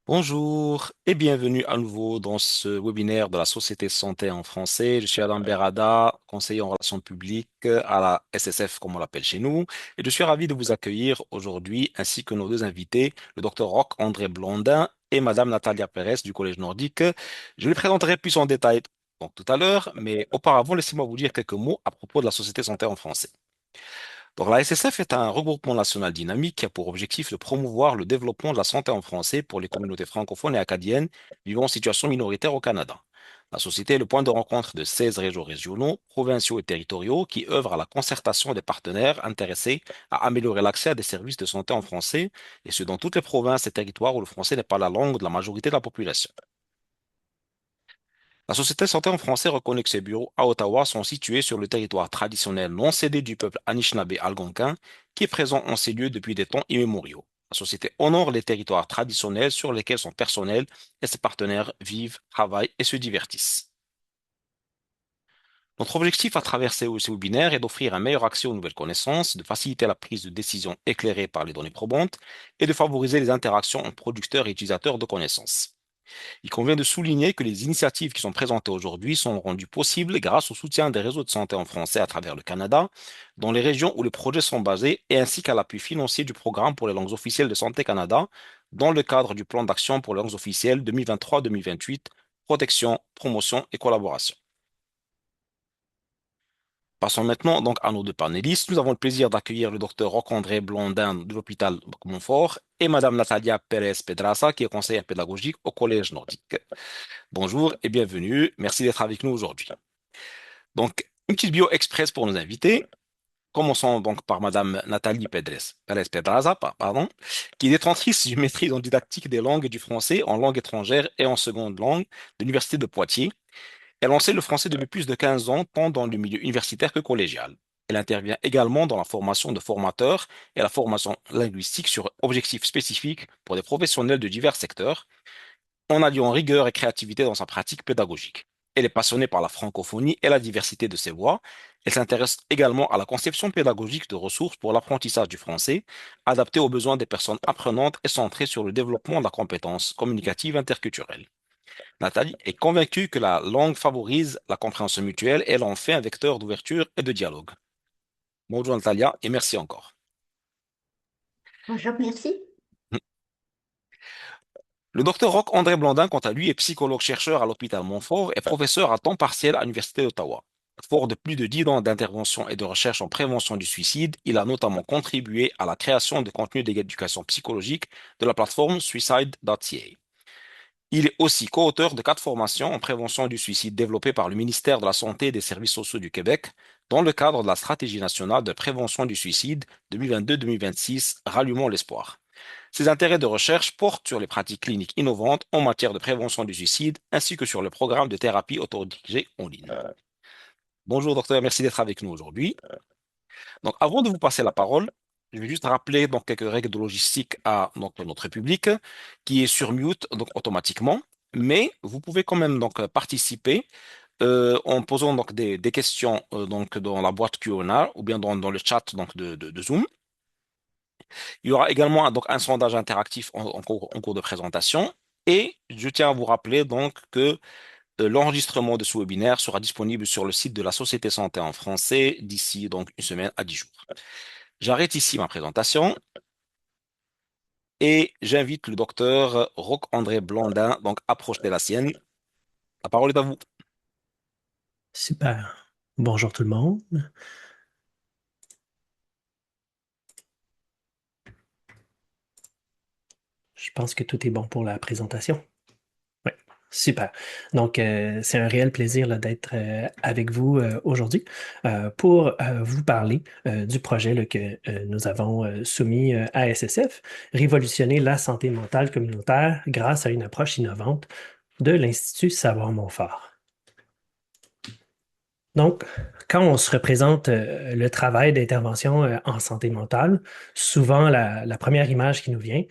Bonjour et bienvenue à nouveau dans ce webinaire de la Société Santé en français. Je suis Adam Berada, conseiller en relations publiques à la SSF comme on l'appelle chez nous, et je suis ravi de vous accueillir aujourd'hui ainsi que nos deux invités, le docteur Roch André Blondin et Madame Natalia Pérez du Collège Nordique. Je les présenterai plus en détail donc tout à l'heure, mais auparavant, laissez-moi vous dire quelques mots à propos de la Société Santé en français. Donc, la SSF est un regroupement national dynamique qui a pour objectif de promouvoir le développement de la santé en français pour les communautés francophones et acadiennes vivant en situation minoritaire au Canada. La société est le point de rencontre de 16 réseaux régionaux, provinciaux et territoriaux qui œuvrent à la concertation des partenaires intéressés à améliorer l'accès à des services de santé en français, et ce dans toutes les provinces et territoires où le français n'est pas la langue de la majorité de la population. La Société Santé en français reconnaît que ses bureaux à Ottawa sont situés sur le territoire traditionnel non cédé du peuple Anishinaabe-Algonquin, qui est présent en ces lieux depuis des temps immémoriaux. La société honore les territoires traditionnels sur lesquels son personnel et ses partenaires vivent, travaillent et se divertissent. Notre objectif à travers ces webinaires est d'offrir un meilleur accès aux nouvelles connaissances, de faciliter la prise de décision éclairée par les données probantes et de favoriser les interactions entre producteurs et utilisateurs de connaissances. Il convient de souligner que les initiatives qui sont présentées aujourd'hui sont rendues possibles grâce au soutien des réseaux de santé en français à travers le Canada, dans les régions où les projets sont basés, et ainsi qu'à l'appui financier du programme pour les langues officielles de Santé Canada, dans le cadre du plan d'action pour les langues officielles 2023-2028, protection, promotion et collaboration. Passons maintenant donc à nos deux panélistes. Nous avons le plaisir d'accueillir le docteur Roch-André Blondin de l'hôpital Montfort et Madame Natalia Pérez Pedraza, qui est conseillère pédagogique au Collège Nordique. Bonjour et bienvenue. Merci d'être avec nous aujourd'hui. Donc, une petite bio express pour nos invités. Commençons donc par Madame Nathalie Pérez Pedraza, pardon, qui est détentrice d'une maîtrise en didactique des langues et du français en langue étrangère et en seconde langue de l'Université de Poitiers. Elle enseigne le français depuis plus de 15 ans, tant dans le milieu universitaire que collégial. Elle intervient également dans la formation de formateurs et la formation linguistique sur objectifs spécifiques pour des professionnels de divers secteurs, en alliant rigueur et créativité dans sa pratique pédagogique. Elle est passionnée par la francophonie et la diversité de ses voix. Elle s'intéresse également à la conception pédagogique de ressources pour l'apprentissage du français, adaptées aux besoins des personnes apprenantes et centrées sur le développement de la compétence communicative interculturelle. Nathalie est convaincue que la langue favorise la compréhension mutuelle et elle en fait un vecteur d'ouverture et de dialogue. Bonjour Natalia et merci encore. Bonjour, merci. Le docteur Roch André Blandin, quant à lui, est psychologue-chercheur à l'hôpital Montfort et professeur à temps partiel à l'Université d'Ottawa. Fort de plus de 10 ans d'intervention et de recherche en prévention du suicide, il a notamment contribué à la création de contenus d'éducation psychologique de la plateforme suicide.ca. Il est aussi co-auteur de 4 formations en prévention du suicide développées par le ministère de la Santé et des Services sociaux du Québec dans le cadre de la Stratégie nationale de prévention du suicide 2022-2026, Rallumons l'espoir. Ses intérêts de recherche portent sur les pratiques cliniques innovantes en matière de prévention du suicide ainsi que sur le programme de thérapie autodirigée en ligne. Bonjour docteur, merci d'être avec nous aujourd'hui. Donc avant de vous passer la parole, je vais juste rappeler donc quelques règles de logistique à donc, notre public qui est sur mute donc automatiquement, mais vous pouvez quand même donc participer en posant donc des questions donc dans la boîte Q&A ou bien dans le chat donc de Zoom. Il y aura également donc un sondage interactif en cours de présentation. Et je tiens à vous rappeler donc que l'enregistrement de ce webinaire sera disponible sur le site de la Société Santé en français d'ici donc une semaine à 10 jours. J'arrête ici ma présentation et j'invite le docteur Roch-André Blondin donc à projeter la sienne. La parole est à vous. Super. Bonjour tout le monde. Je pense que tout est bon pour la présentation. Oui, super. Donc, c'est un réel plaisir là, d'être avec vous aujourd'hui pour vous parler du projet là, que nous avons soumis à SSF, Révolutionner la santé mentale communautaire grâce à une approche innovante de l'Institut Savoir-Montfort. Donc, quand on se représente le travail d'intervention en santé mentale, souvent la première image qui nous vient,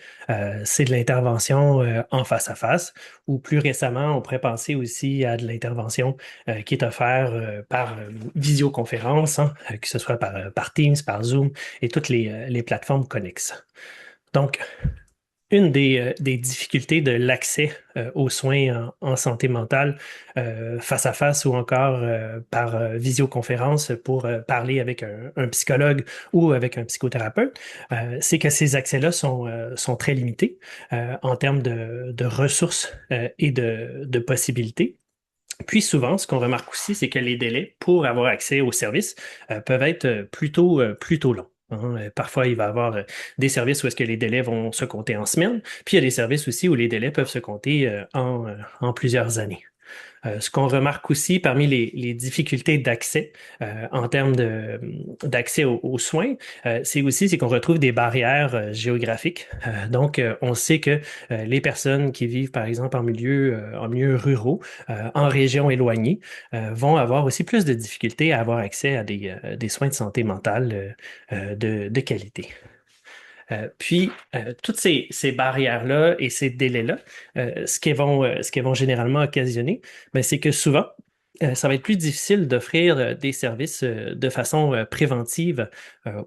c'est de l'intervention en face à face, ou plus récemment, on pourrait penser aussi à de l'intervention qui est offerte par visioconférence, hein, que ce soit par Teams, par Zoom et toutes les plateformes connexes. Donc, Une des difficultés de l'accès aux soins en santé mentale face à face ou encore par visioconférence pour parler avec un psychologue ou avec un psychothérapeute, c'est que ces accès-là sont très limités en termes de ressources et de possibilités. Puis souvent, ce qu'on remarque aussi, c'est que les délais pour avoir accès aux services peuvent être plutôt longs. Hein. Parfois, il va y avoir des services où est-ce que les délais vont se compter en semaines, puis il y a des services aussi où les délais peuvent se compter en plusieurs années. Ce qu'on remarque aussi parmi les difficultés d'accès en termes d'accès aux soins, c'est qu'on retrouve des barrières géographiques. Donc, on sait que les personnes qui vivent, par exemple, en milieu ruraux, en régions éloignées, vont avoir aussi plus de difficultés à avoir accès à des soins de santé mentale de qualité. Puis, toutes ces barrières-là et ces délais-là, ce qu'elles vont généralement occasionner, ben, c'est que souvent, ça va être plus difficile d'offrir des services de façon préventive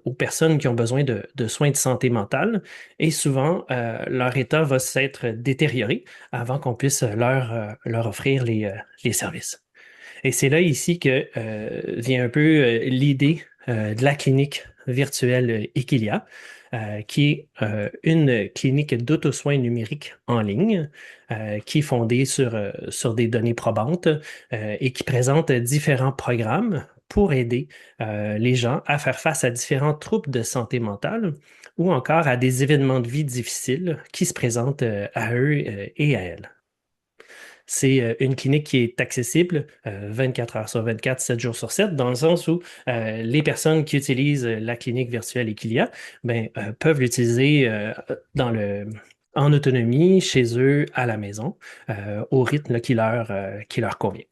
aux personnes qui ont besoin de soins de santé mentale. Et souvent, leur état va s'être détérioré avant qu'on puisse leur offrir les services. Et c'est là ici que vient un peu l'idée de la clinique virtuelle Equilia, qui est une clinique d'auto-soins numériques en ligne qui est fondée sur des données probantes et qui présente différents programmes pour aider les gens à faire face à différents troubles de santé mentale ou encore à des événements de vie difficiles qui se présentent à eux et à elles. C'est une clinique qui est accessible 24 heures sur 24, 7 jours sur 7, dans le sens où les personnes qui utilisent la clinique virtuelle Equilia peuvent l'utiliser en autonomie, chez eux, à la maison, au rythme là, qui leur convient.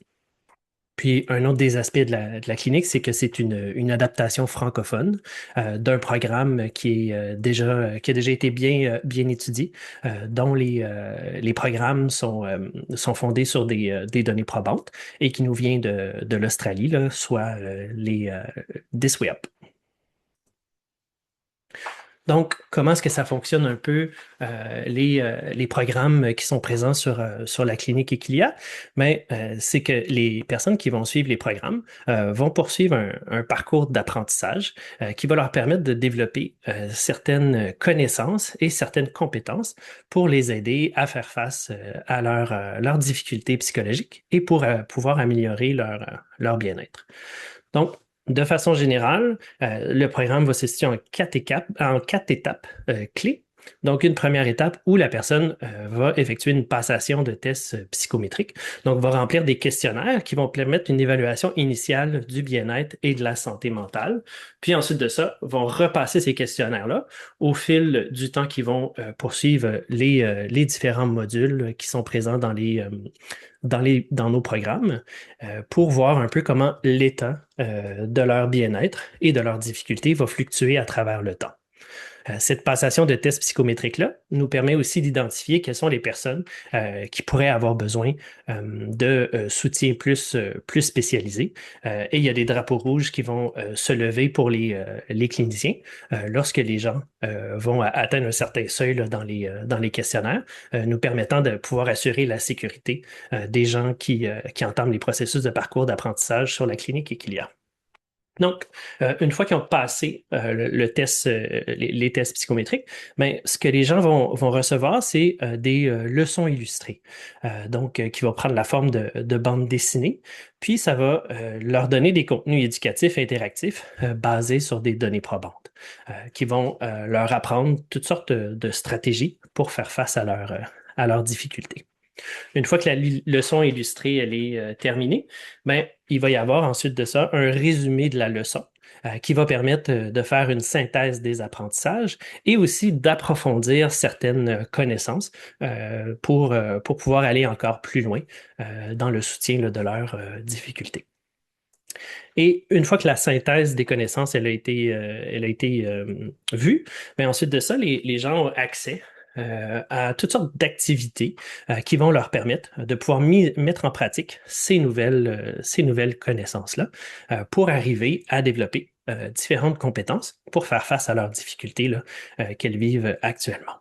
Puis un autre des aspects de la clinique, c'est que c'est une adaptation francophone d'un programme qui a déjà été bien étudié, dont les programmes sont fondés sur des données probantes et qui nous vient de l'Australie, là, soit les This Way Up. Donc, comment est-ce que ça fonctionne un peu les programmes qui sont présents sur la clinique Equilia? C'est que les personnes qui vont suivre les programmes vont poursuivre un parcours d'apprentissage qui va leur permettre de développer certaines connaissances et certaines compétences pour les aider à faire face à leurs difficultés psychologiques et pour pouvoir améliorer leur bien-être. Donc, de façon générale, le programme va se situer en quatre étapes clés. Donc, une première étape où la personne va effectuer une passation de tests psychométriques. Donc, va remplir des questionnaires qui vont permettre une évaluation initiale du bien-être et de la santé mentale. Puis ensuite de ça, vont repasser ces questionnaires-là au fil du temps qu'ils vont poursuivre les différents modules qui sont présents dans nos programmes pour voir un peu comment l'état de leur bien-être et de leurs difficultés va fluctuer à travers le temps. Cette passation de tests psychométriques-là nous permet aussi d'identifier quelles sont les personnes qui pourraient avoir besoin de soutien plus spécialisé. Et il y a des drapeaux rouges qui vont se lever pour les cliniciens lorsque les gens vont atteindre un certain seuil là, dans les questionnaires, nous permettant de pouvoir assurer la sécurité des gens qui entament les processus de parcours d'apprentissage sur la clinique Equilia. Donc, une fois qu'ils ont passé le test, les tests psychométriques, ce que les gens vont recevoir, c'est des leçons illustrées, qui vont prendre la forme de bandes dessinées, puis ça va leur donner des contenus éducatifs interactifs basés sur des données probantes, qui vont leur apprendre toutes sortes de stratégies pour faire face à leurs difficultés. Une fois que la leçon illustrée elle est terminée, il va y avoir ensuite de ça un résumé de la leçon qui va permettre de faire une synthèse des apprentissages et aussi d'approfondir certaines connaissances pour pouvoir aller encore plus loin dans le soutien là, de leurs difficultés. Et une fois que la synthèse des connaissances elle a été vue, ensuite de ça, les gens ont accès à toutes sortes d'activités qui vont leur permettre de pouvoir mettre en pratique ces nouvelles connaissances-là pour arriver à développer différentes compétences pour faire face à leurs difficultés là, qu'elles vivent actuellement.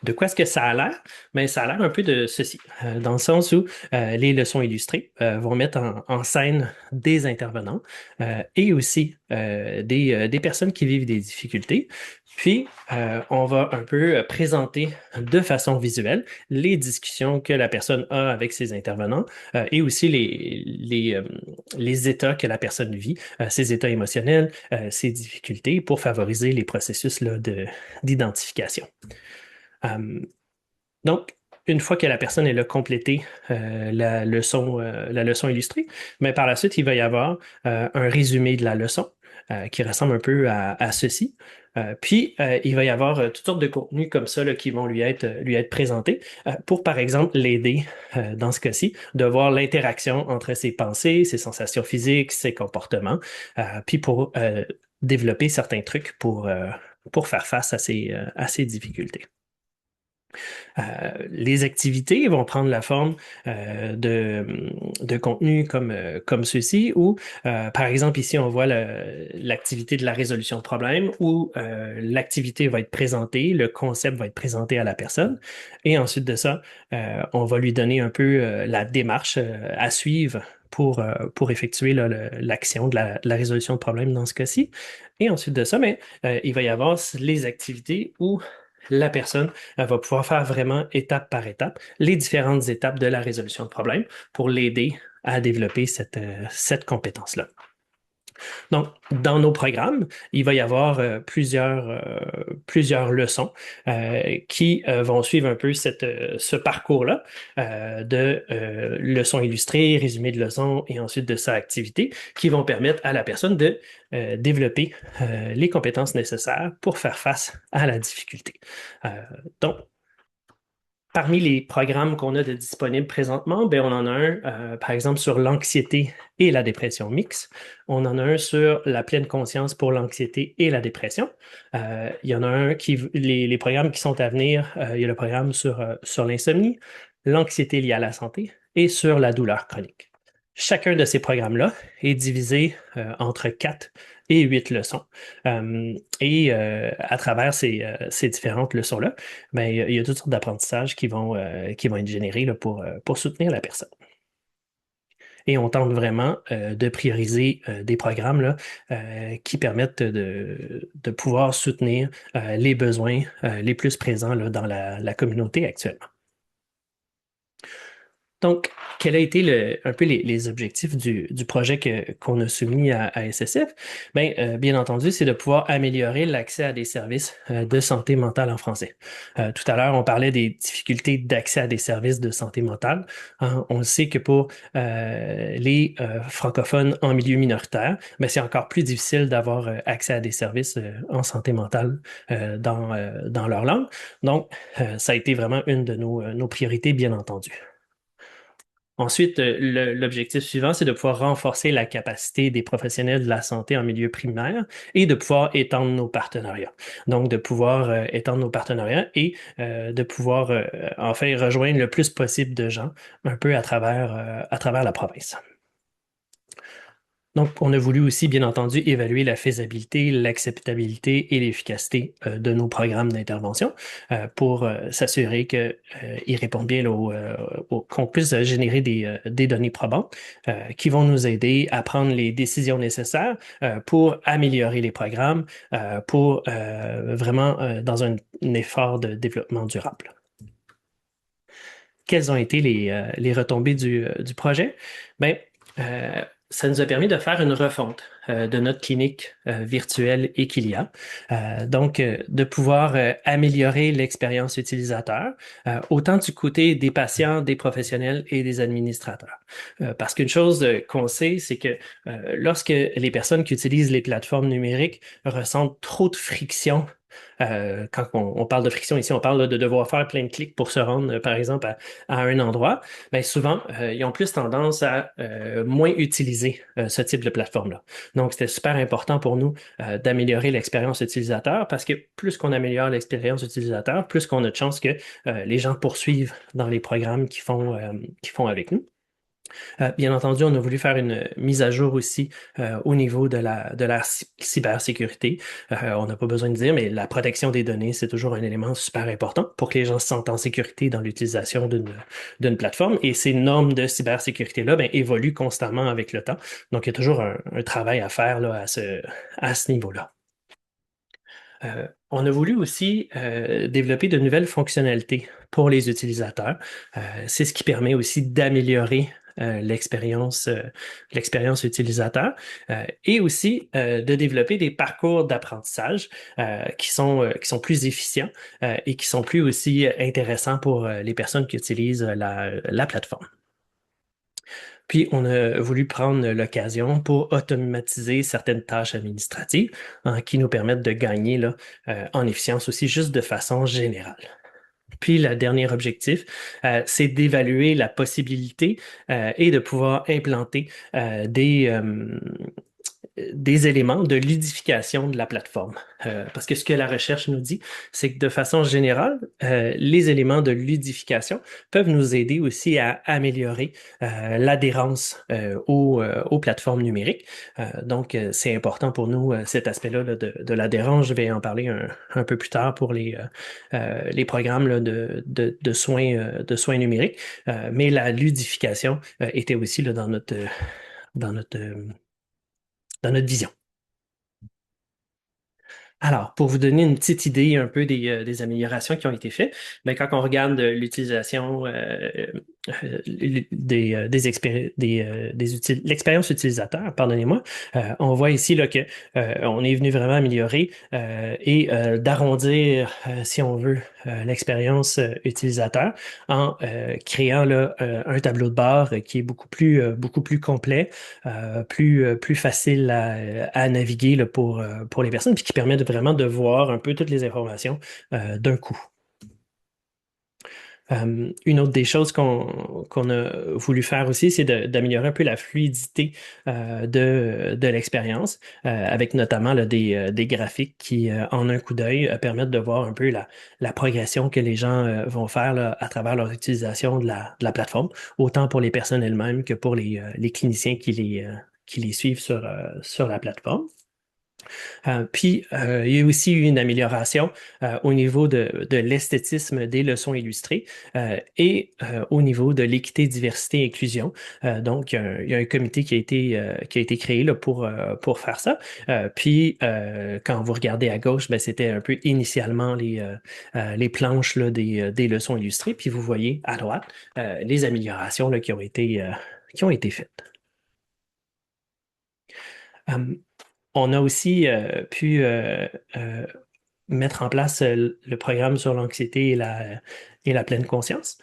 De quoi est-ce que ça a l'air? Ben, ça a l'air un peu de ceci, dans le sens où les leçons illustrées vont mettre en scène des intervenants et aussi des personnes qui vivent des difficultés. Puis, on va un peu présenter de façon visuelle les discussions que la personne a avec ses intervenants et aussi les états que la personne vit, ses états émotionnels, ses difficultés pour favoriser les processus là, d'identification. Euh, donc, une fois que la personne elle a complété la leçon illustrée, mais par la suite, il va y avoir un résumé de la leçon qui ressemble un peu à ceci. Puis, il va y avoir toutes sortes de contenus comme ça là, qui vont lui être présentés pour, par exemple, l'aider, dans ce cas-ci, de voir l'interaction entre ses pensées, ses sensations physiques, ses comportements, puis pour développer certains trucs pour faire face à ces difficultés. Les activités vont prendre la forme de contenus comme ceux-ci, où, par exemple, ici, on voit l'activité de la résolution de problème, où l'activité va être présentée, le concept va être présenté à la personne, et ensuite de ça, on va lui donner un peu la démarche à suivre pour effectuer là, l'action de la résolution de problème dans ce cas-ci. Et ensuite de ça, mais, il va y avoir les activités où la personne elle va pouvoir faire vraiment étape par étape les différentes étapes de la résolution de problème pour l'aider à développer cette compétence-là. Donc, dans nos programmes, il va y avoir plusieurs leçons qui vont suivre un peu ce parcours-là de leçons illustrées, résumé de leçons et ensuite de sa activité qui vont permettre à la personne de développer les compétences nécessaires pour faire face à la difficulté. Euh, donc, Parmi les programmes qu'on a de disponibles présentement, ben, on en a un, par exemple, sur l'anxiété et la dépression mixte. On en a un sur la pleine conscience pour l'anxiété et la dépression. Il y en a un les programmes qui sont à venir, il y a le programme sur l'insomnie, l'anxiété liée à la santé et sur la douleur chronique. Chacun de ces programmes-là est divisé entre 4 et 8 leçons. À travers ces différentes leçons-là, ben, il y a toutes sortes d'apprentissages qui vont être générés là, pour soutenir la personne. Et on tente vraiment de prioriser des programmes là, qui permettent de pouvoir soutenir les besoins les plus présents là, dans la communauté actuellement. Donc, quels ont été un peu les objectifs du projet qu'on a soumis à SSF? Bien entendu, c'est de pouvoir améliorer l'accès à des services de santé mentale en français. Tout à l'heure, on parlait des difficultés d'accès à des services de santé mentale. Hein, on sait que pour les francophones en milieu minoritaire, c'est encore plus difficile d'avoir accès à des services en santé mentale dans leur langue. Donc, ça a été vraiment une de nos priorités, bien entendu. Ensuite, l'objectif suivant, c'est de pouvoir renforcer la capacité des professionnels de la santé en milieu primaire et de pouvoir étendre nos partenariats. Donc, de pouvoir étendre nos partenariats et de pouvoir enfin rejoindre le plus possible de gens un peu à travers la province. Donc, on a voulu aussi, bien entendu, évaluer la faisabilité, l'acceptabilité et l'efficacité de nos programmes d'intervention pour s'assurer qu'ils répondent bien qu'on puisse générer des données probantes qui vont nous aider à prendre les décisions nécessaires pour améliorer les programmes, pour vraiment dans un effort de développement durable. Quelles ont été les retombées du projet? Ça nous a permis de faire une refonte de notre clinique virtuelle Equilia. Donc, de pouvoir améliorer l'expérience utilisateur, autant du côté des patients, des professionnels et des administrateurs. Parce qu'une chose qu'on sait, c'est que lorsque les personnes qui utilisent les plateformes numériques ressentent trop de friction, quand on parle de friction ici, on parle là, de devoir faire plein de clics pour se rendre, par exemple, à un endroit, souvent, ils ont plus tendance à moins utiliser ce type de plateforme-là. Donc, c'était super important pour nous d'améliorer l'expérience utilisateur parce que plus qu'on améliore l'expérience utilisateur, plus qu'on a de chances que les gens poursuivent dans les programmes qu'ils font avec nous. Bien entendu, on a voulu faire une mise à jour aussi au niveau de la cybersécurité. On n'a pas besoin de dire, mais la protection des données, c'est toujours un élément super important pour que les gens se sentent en sécurité dans l'utilisation d'une plateforme. Et ces normes de cybersécurité-là, ben, évoluent constamment avec le temps. Donc, il y a toujours un travail à faire là, à ce niveau-là. On a voulu aussi développer de nouvelles fonctionnalités pour les utilisateurs. C'est ce qui permet aussi d'améliorer l'expérience utilisateur et aussi de développer des parcours d'apprentissage qui sont plus efficients et qui sont plus aussi intéressants pour les personnes qui utilisent la plateforme. Puis, on a voulu prendre l'occasion pour automatiser certaines tâches administratives qui nous permettent de gagner là, en efficience aussi, juste de façon générale. Puis, le dernier objectif, c'est d'évaluer la possibilité et de pouvoir implanter des éléments de ludification de la plateforme. Parce que ce que la recherche nous dit, c'est que de façon générale, les éléments de ludification peuvent nous aider aussi à améliorer l'adhérence aux plateformes numériques. Donc, c'est important pour nous, cet aspect-là là, de l'adhérence. Je vais en parler un peu plus tard pour les programmes là, de soins numériques. Mais la ludification était aussi là, dans notre, euh, dans notre vision. Alors, pour vous donner une petite idée un peu des améliorations qui ont été faites, ben, quand on regarde l'utilisation l'expérience utilisateur, pardonnez-moi, on voit ici là, que on est venu vraiment améliorer et d'arrondir, si on veut, l'expérience utilisateur en créant là, un tableau de bord qui est beaucoup plus complet, plus facile à naviguer là, pour les personnes, puis qui permet vraiment de voir un peu toutes les informations d'un coup. Une autre des choses qu'on a voulu faire aussi, c'est d'améliorer un peu la fluidité de l'expérience, avec notamment là, des graphiques qui, en un coup d'œil, permettent de voir un peu la progression que les gens vont faire là, à travers leur utilisation de la plateforme, autant pour les personnes elles-mêmes que pour les cliniciens qui les suivent sur la plateforme. Puis, il y a aussi eu une amélioration au niveau de l'esthétisme des leçons illustrées et au niveau de l'équité, diversité et inclusion. Donc, il y a un comité qui a été créé là, pour faire ça. Puis, quand vous regardez à gauche, ben, c'était un peu initialement les planches là, des leçons illustrées. Puis, vous voyez à droite les améliorations là, qui ont été faites. On a aussi pu mettre en place le programme sur l'anxiété et la pleine conscience,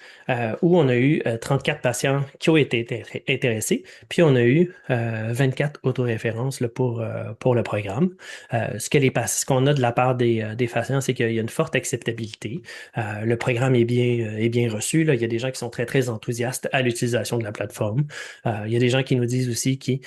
où on a eu 34 patients qui ont été intéressés, puis on a eu 24 autoréférences là, pour le programme. Ce qu'on a de la part des patients, c'est qu'il y a une forte acceptabilité. Le programme est bien reçu. Là. Il y a des gens qui sont très, très enthousiastes à l'utilisation de la plateforme. Il y a des gens qui nous disent aussi qu'ils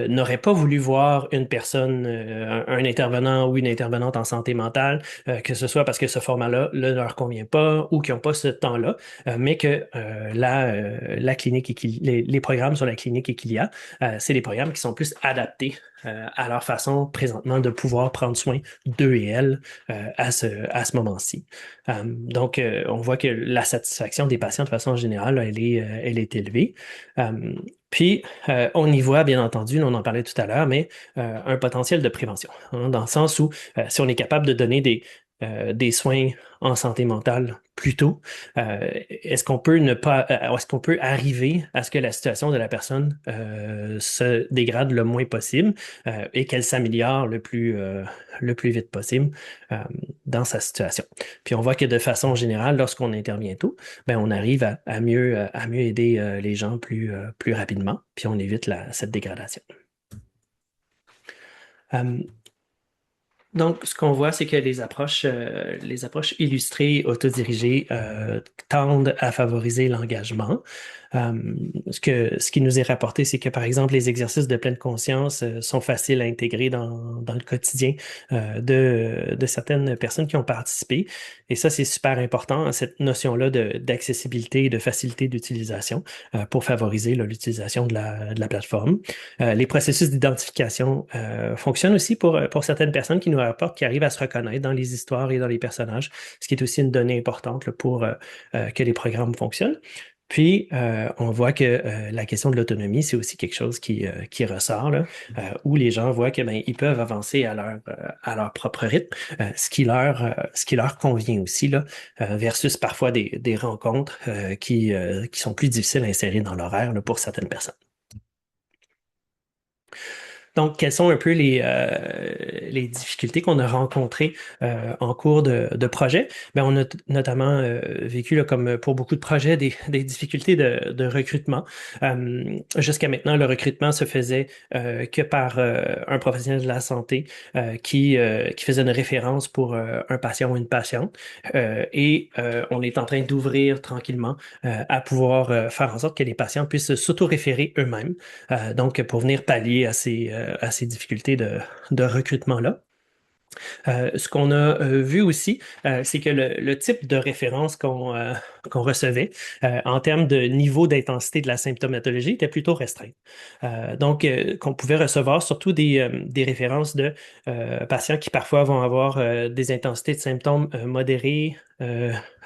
n'auraient pas voulu voir une personne, un intervenant ou une intervenante en santé mentale, que ce soit parce que ce format-là ne leur convient pas ou qu'ils n'ont pas ce temps-là, mais que la clinique les programmes sur la clinique Equilia, c'est des programmes qui sont plus adaptés à leur façon présentement de pouvoir prendre soin d'eux et elles à ce moment-ci. Donc, on voit que la satisfaction des patients de façon générale, elle est élevée. Puis, on y voit, bien entendu, on en parlait tout à l'heure, mais un potentiel de prévention, hein, dans le sens où si on est capable de donner des soins en santé mentale plus tôt, est-ce qu'on peut ne pas, est-ce qu'on peut arriver à ce que la situation de la personne se dégrade le moins possible et qu'elle s'améliore le plus vite possible dans sa situation. Puis on voit que de façon générale, lorsqu'on intervient tôt, ben, on arrive à mieux aider les gens plus rapidement, puis on évite cette dégradation. Donc, ce qu'on voit, c'est que les approches illustrées, autodirigées, tendent à favoriser l'engagement. Euh, ce qui nous est rapporté, c'est que, par exemple, les exercices de pleine conscience sont faciles à intégrer dans le quotidien de certaines personnes qui ont participé. Et ça, c'est super important, hein, cette notion-là d'accessibilité et de facilité d'utilisation pour favoriser là, l'utilisation de la plateforme. Les processus d'identification fonctionnent aussi pour certaines personnes qui nous rapportent, qui arrivent à se reconnaître dans les histoires et dans les personnages, ce qui est aussi une donnée importante là, pour que les programmes fonctionnent. Puis, on voit que la question de l'autonomie, c'est aussi quelque chose qui ressort, là, où les gens voient que ben, ils peuvent avancer à leur propre rythme, ce qui leur convient aussi, là, versus parfois des rencontres qui sont plus difficiles à insérer dans l'horaire là, pour certaines personnes. Donc, quelles sont un peu les difficultés qu'on a rencontrées en cours de projet? Ben, on a notamment vécu, là, comme pour beaucoup de projets, des difficultés de recrutement. Jusqu'à maintenant, le recrutement se faisait que par un professionnel de la santé qui faisait une référence pour un patient ou une patiente. On est en train d'ouvrir tranquillement à pouvoir faire en sorte que les patients puissent s'auto-référer eux-mêmes. Donc, pour venir pallier à ces difficultés de recrutement-là. Ce qu'on a vu aussi, c'est que le type de référence qu'on recevait en termes de niveau d'intensité de la symptomatologie était plutôt restreint. Donc, qu'on pouvait recevoir surtout des références de patients qui parfois vont avoir des intensités de symptômes modérés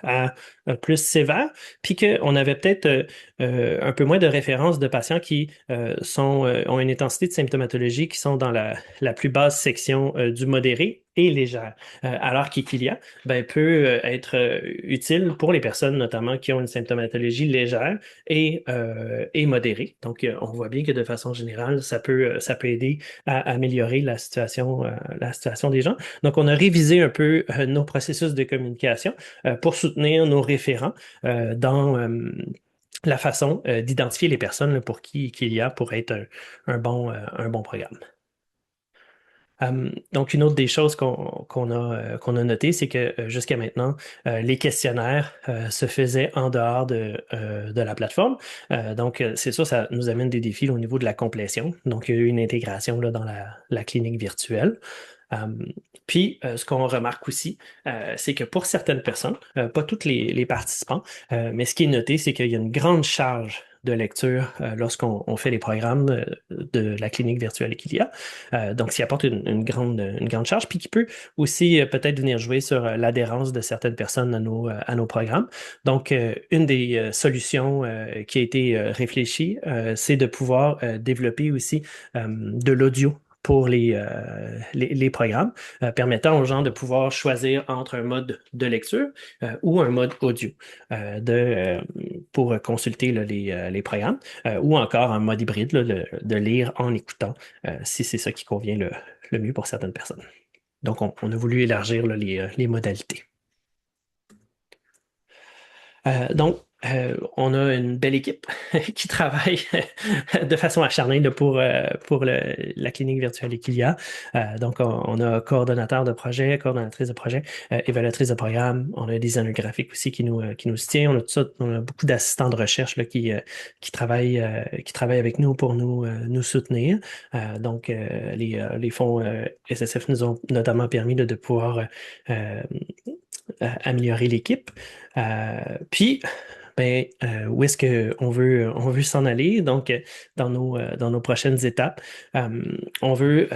à plus sévères, puis qu'on avait peut-être un peu moins de références de patients qui ont une intensité de symptomatologie qui sont dans la plus basse section du modéré et légère. Alors qu'Equilia ben, peut être utile pour les personnes notamment qui ont une symptomatologie légère et modérée. Donc, on voit bien que de façon générale, ça peut aider à améliorer la situation des gens. Donc, on a révisé un peu nos processus de communication pour soutenir nos référents dans la façon d'identifier les personnes là, pour qui Equilia pourrait être un bon programme. Donc, une autre des choses qu'on a notées, c'est que jusqu'à maintenant, les questionnaires se faisaient en dehors de la plateforme. Donc, c'est sûr, ça nous amène des défis là, au niveau de la complétion. Donc, il y a eu une intégration là, dans la clinique virtuelle. Puis, ce qu'on remarque aussi, c'est que pour certaines personnes, pas tous les participants, mais ce qui est noté, c'est qu'il y a une grande charge de lecture lorsqu'on fait les programmes de la clinique virtuelle qu'il y a. Donc, s'y apporte une grande charge, puis qui peut aussi peut-être venir jouer sur l'adhérence de certaines personnes à nos programmes. Donc, une des solutions qui a été réfléchie, c'est de pouvoir développer aussi de l'audio pour les programmes, permettant aux gens de pouvoir choisir entre un mode de lecture ou un mode audio pour consulter là, les programmes, ou encore un mode hybride là, de lire en écoutant, si c'est ça qui convient le mieux pour certaines personnes. Donc, on a voulu élargir là, les modalités. On a une belle équipe qui travaille de façon acharnée là, pour la clinique virtuelle Equilia. Donc, on a coordonnateur de projet, coordonnatrice de projet, évaluatrice de programme. On a un designer graphique aussi qui nous soutient. On a tout ça, on a beaucoup d'assistants de recherche là, qui travaillent avec nous pour nous soutenir. Donc, les fonds SSF nous ont notamment permis là, de pouvoir améliorer l'équipe. Puis, ben, où est-ce on veut s'en aller? Donc, dans nos prochaines étapes, on veut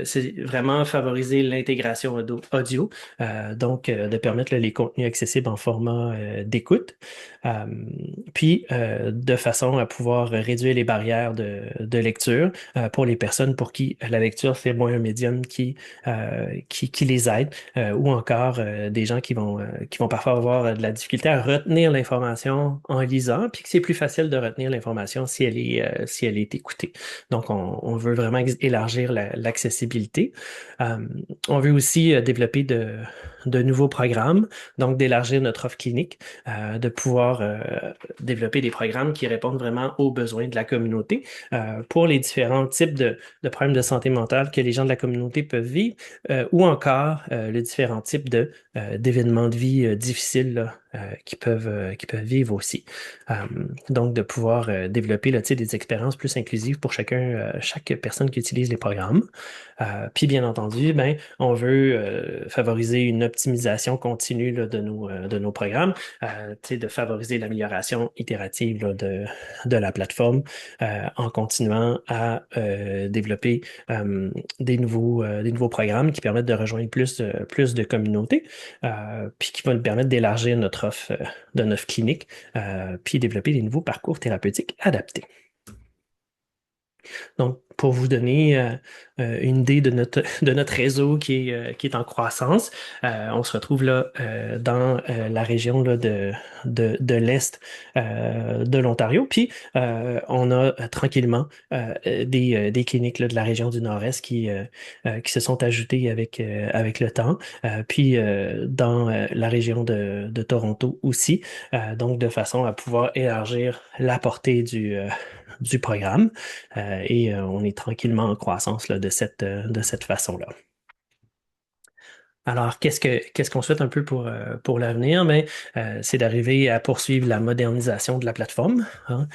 c'est vraiment favoriser l'intégration audio, donc de permettre là, les contenus accessibles en format d'écoute, euh, puis de façon à pouvoir réduire les barrières de lecture pour les personnes pour qui la lecture, c'est moins un médium qui les aide, ou encore des gens qui vont parfois avoir de la difficulté à retenir l'information en lisant, puis que c'est plus facile de retenir l'information si elle est écoutée. Donc, on veut vraiment élargir l'accessibilité. On veut aussi développer de nouveaux programmes, donc d'élargir notre offre clinique, de pouvoir développer des programmes qui répondent vraiment aux besoins de la communauté pour les différents types de problèmes de santé mentale que les gens de la communauté peuvent vivre, ou encore les différents types d'événements de vie difficiles là, qui peuvent vivre aussi. Euh, donc, de pouvoir développer là, tu sais, des expériences plus inclusives pour chaque personne qui utilise les programmes. Puis, bien entendu, ben, on veut favoriser une optimisation continue là, de nos programmes, tu sais, de favoriser l'amélioration itérative là, de la plateforme en continuant à développer des nouveaux programmes qui permettent de rejoindre plus de communautés, puis qui vont nous permettre d'élargir de notre clinique, puis développer des nouveaux parcours thérapeutiques adaptés. Donc, pour vous donner une idée de notre réseau qui est en croissance, on se retrouve là dans la région là, de l'Est de l'Ontario. Puis, on a tranquillement des cliniques là, de la région du Nord-Est qui se sont ajoutées avec le temps. Puis, dans la région de Toronto aussi. Donc, de façon à pouvoir élargir la portée du programme. Et on est tranquillement en croissance là, de cette façon-là. Alors, qu'est-ce qu'on souhaite un peu pour l'avenir? Mais c'est d'arriver à poursuivre la modernisation de la plateforme, hein.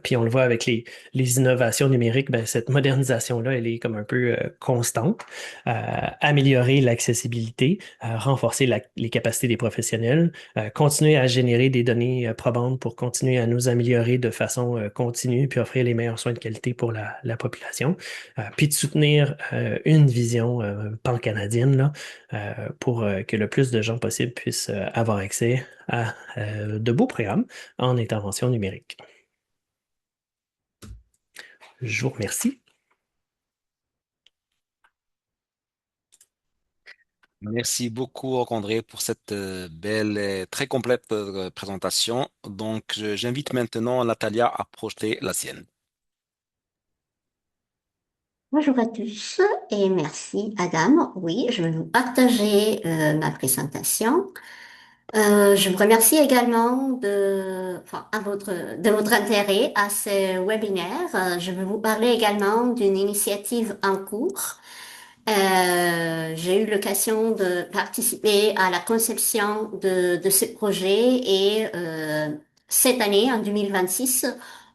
Puis on le voit avec les innovations numériques, ben, cette modernisation-là, elle est comme un peu constante. Améliorer l'accessibilité, renforcer les capacités des professionnels, continuer à générer des données probantes pour continuer à nous améliorer de façon continue, puis offrir les meilleurs soins de qualité pour la population, puis de soutenir une vision pan-canadienne là, pour que le plus de gens possible puissent avoir accès à de beaux programmes en intervention numérique. Je vous remercie. Merci beaucoup, André, pour cette belle et très complète présentation. Donc, j'invite maintenant Natalia à projeter la sienne. Bonjour à tous et merci Adam. Oui, je vais vous partager ma présentation. Je vous remercie également de votre intérêt à ce webinaire. Je vais vous parler également d'une initiative en cours. J'ai eu l'occasion de participer à la conception de ce projet et cette année, en 2026,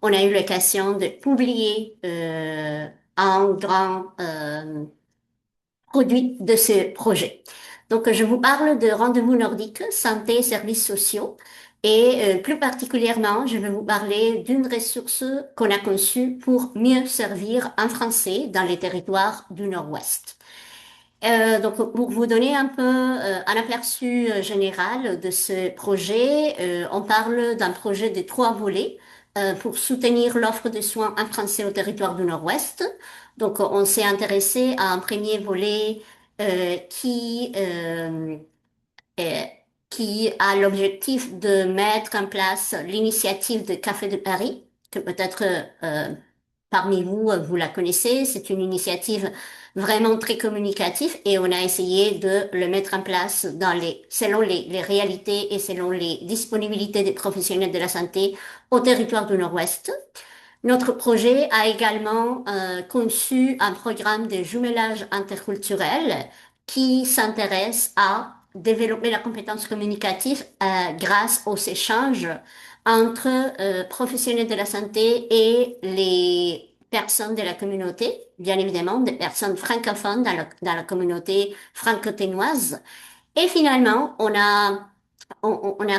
on a eu l'occasion de publier un grand produit de ce projet. Donc, je vous parle de Rendez-vous Nordique, santé et services sociaux. Et plus particulièrement, je vais vous parler d'une ressource qu'on a conçue pour mieux servir en français dans les territoires du Nord-Ouest. Donc, pour vous donner un peu un aperçu général de ce projet, on parle d'un projet de 3 volets pour soutenir l'offre de soins en français au territoire du Nord-Ouest. Donc, on s'est intéressé à un premier volet euh, qui a l'objectif de mettre en place l'initiative de Café de Paris, que peut-être parmi vous, vous la connaissez. C'est une initiative vraiment très communicative et on a essayé de le mettre en place selon les réalités et selon les disponibilités des professionnels de la santé au territoire du Nord-Ouest. Notre projet a également conçu un programme de jumelage interculturel qui s'intéresse à développer la compétence communicative grâce aux échanges entre professionnels de la santé et les personnes de la communauté, bien évidemment, des personnes francophones dans la communauté franco-ténoise. Et finalement, on a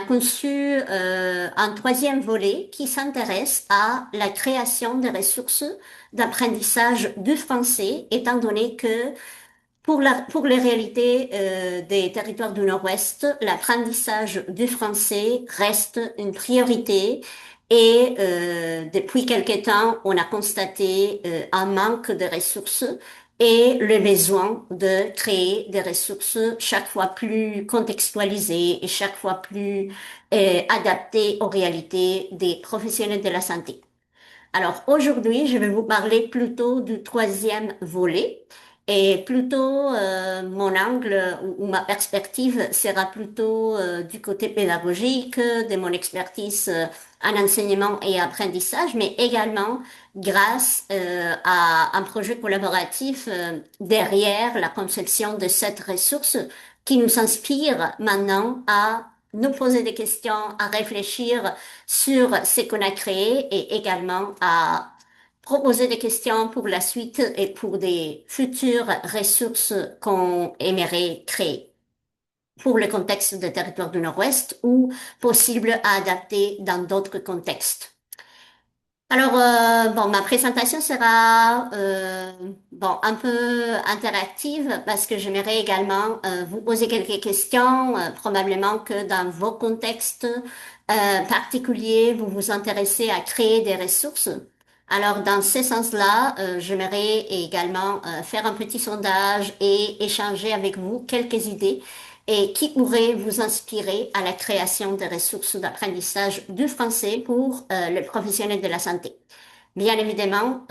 conçu un troisième volet qui s'intéresse à la création de ressources d'apprentissage du français, étant donné que pour les réalités des territoires du Nord-Ouest, l'apprentissage du français reste une priorité et depuis quelque temps, on a constaté un manque de ressources et le besoin de créer des ressources chaque fois plus contextualisées et chaque fois plus adaptées aux réalités des professionnels de la santé. Alors aujourd'hui, je vais vous parler plutôt du troisième volet. Et plutôt, mon angle ou ma perspective sera plutôt du côté pédagogique, de mon expertise en enseignement et apprentissage, mais également grâce à un projet collaboratif derrière la conception de cette ressource qui nous inspire maintenant à nous poser des questions, à réfléchir sur ce qu'on a créé et également à proposer des questions pour la suite et pour des futures ressources qu'on aimerait créer pour le contexte des territoires du Nord-Ouest ou possible à adapter dans d'autres contextes. Alors, bon, ma présentation sera bon un peu interactive parce que j'aimerais également vous poser quelques questions, probablement que dans vos contextes particuliers, vous vous intéressez à créer des ressources. Alors, dans ce sens-là, j'aimerais également faire un petit sondage et échanger avec vous quelques idées et qui pourraient vous inspirer à la création de ressources d'apprentissage du français pour les professionnels de la santé. Bien évidemment,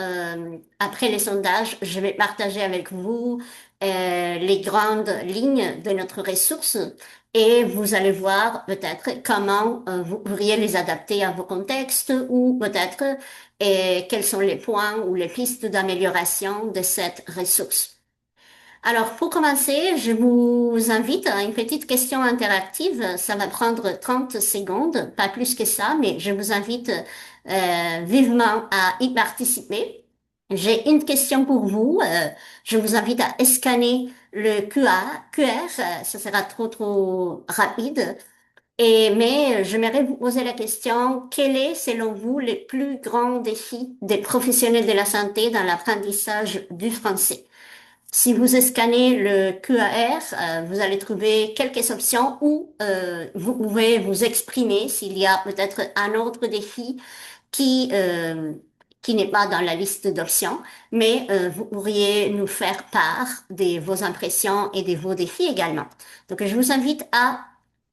après les sondages, je vais partager avec vous les grandes lignes de notre ressource et vous allez voir peut-être comment vous pourriez les adapter à vos contextes ou peut-être quels sont les points ou les pistes d'amélioration de cette ressource. Alors, pour commencer, je vous invite à une petite question interactive. Ça va prendre 30 secondes, pas plus que ça, mais je vous invite vivement à y participer. J'ai une question pour vous. Je vous invite à scanner le QR. Ça sera trop rapide. Mais j'aimerais vous poser la question, quel est, selon vous, le plus grand défi des professionnels de la santé dans l'apprentissage du français? Si vous scannez le QR, vous allez trouver quelques options où vous pouvez vous exprimer s'il y a peut-être un autre défi qui euh, qui n'est pas dans la liste d'options, mais vous pourriez nous faire part de vos impressions et de vos défis également. Donc, je vous invite à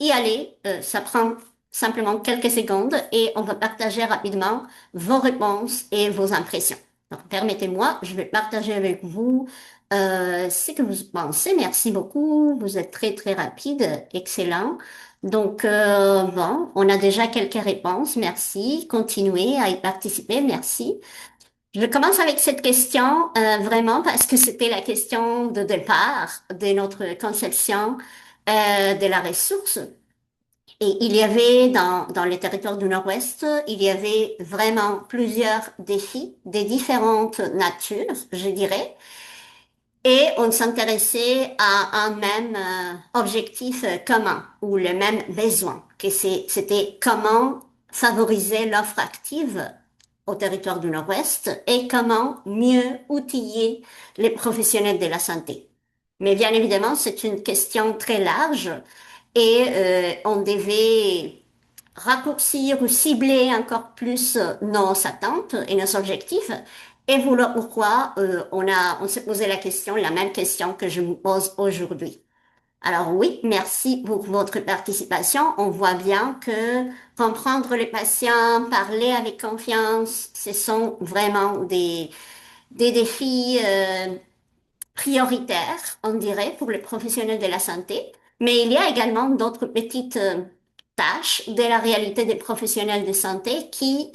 y aller. Ça prend simplement quelques secondes et on va partager rapidement vos réponses et vos impressions. Donc, permettez-moi, je vais partager avec vous ce que vous pensez. Merci beaucoup. Vous êtes très rapide. Excellent. Donc, bon, on a déjà quelques réponses. Merci. Continuez à y participer. Merci. Je commence avec cette question, vraiment parce que c'était la question de départ de notre conception de la ressource. Et il y avait dans les territoires du Nord-Ouest, il y avait vraiment plusieurs défis de différentes natures, je dirais. Et on s'intéressait à un même objectif commun ou le même besoin, que c'était comment favoriser l'offre active au territoire du Nord-Ouest et comment mieux outiller les professionnels de la santé. Mais bien évidemment, c'est une question très large et on devait raccourcir ou cibler encore plus nos attentes et nos objectifs. Et voilà pourquoi on s'est posé la question, la même question que je vous pose aujourd'hui. Alors oui, merci pour votre participation. On voit bien que comprendre les patients, parler avec confiance, ce sont vraiment des défis prioritaire, on dirait, pour les professionnels de la santé. Mais il y a également d'autres petites tâches de la réalité des professionnels de santé qui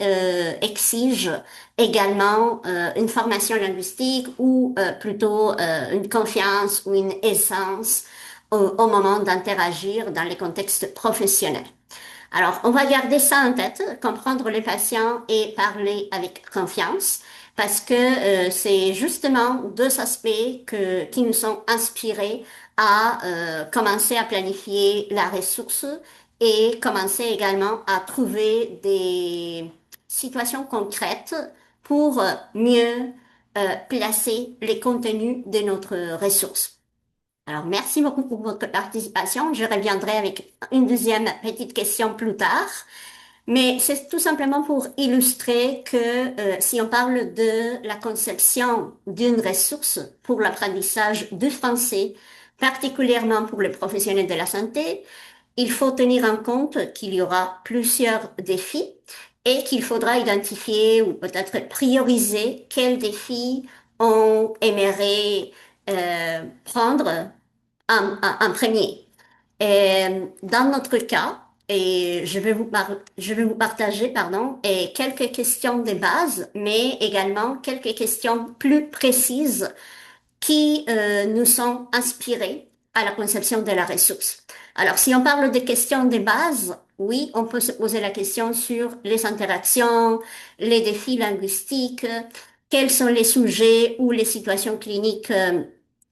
exigent également une formation linguistique ou plutôt une confiance ou une aisance au moment d'interagir dans les contextes professionnels. Alors, on va garder ça en tête, comprendre les patients et parler avec confiance, parce que c'est justement deux aspects qui nous sont inspirés à commencer à planifier la ressource et commencer également à trouver des situations concrètes pour mieux placer les contenus de notre ressource. Alors, merci beaucoup pour votre participation. Je reviendrai avec une deuxième petite question plus tard. Mais c'est tout simplement pour illustrer que si on parle de la conception d'une ressource pour l'apprentissage du français, particulièrement pour les professionnels de la santé, il faut tenir en compte qu'il y aura plusieurs défis et qu'il faudra identifier ou peut-être prioriser quels défis on aimerait prendre en premier. Dans notre cas, et je vais vous partager, pardon, quelques questions de base, mais également quelques questions plus précises qui nous sont inspirées à la conception de la ressource. Alors, si on parle de questions de base, oui, on peut se poser la question sur les interactions, les défis linguistiques, quels sont les sujets ou les situations cliniques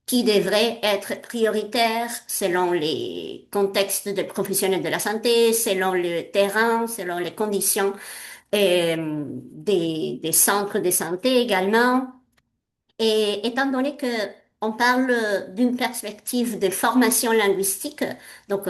qui devraient être prioritaires selon les contextes des professionnels de la santé, selon le terrain, selon les conditions des centres de santé également. Et étant donné que on parle d'une perspective de formation linguistique, donc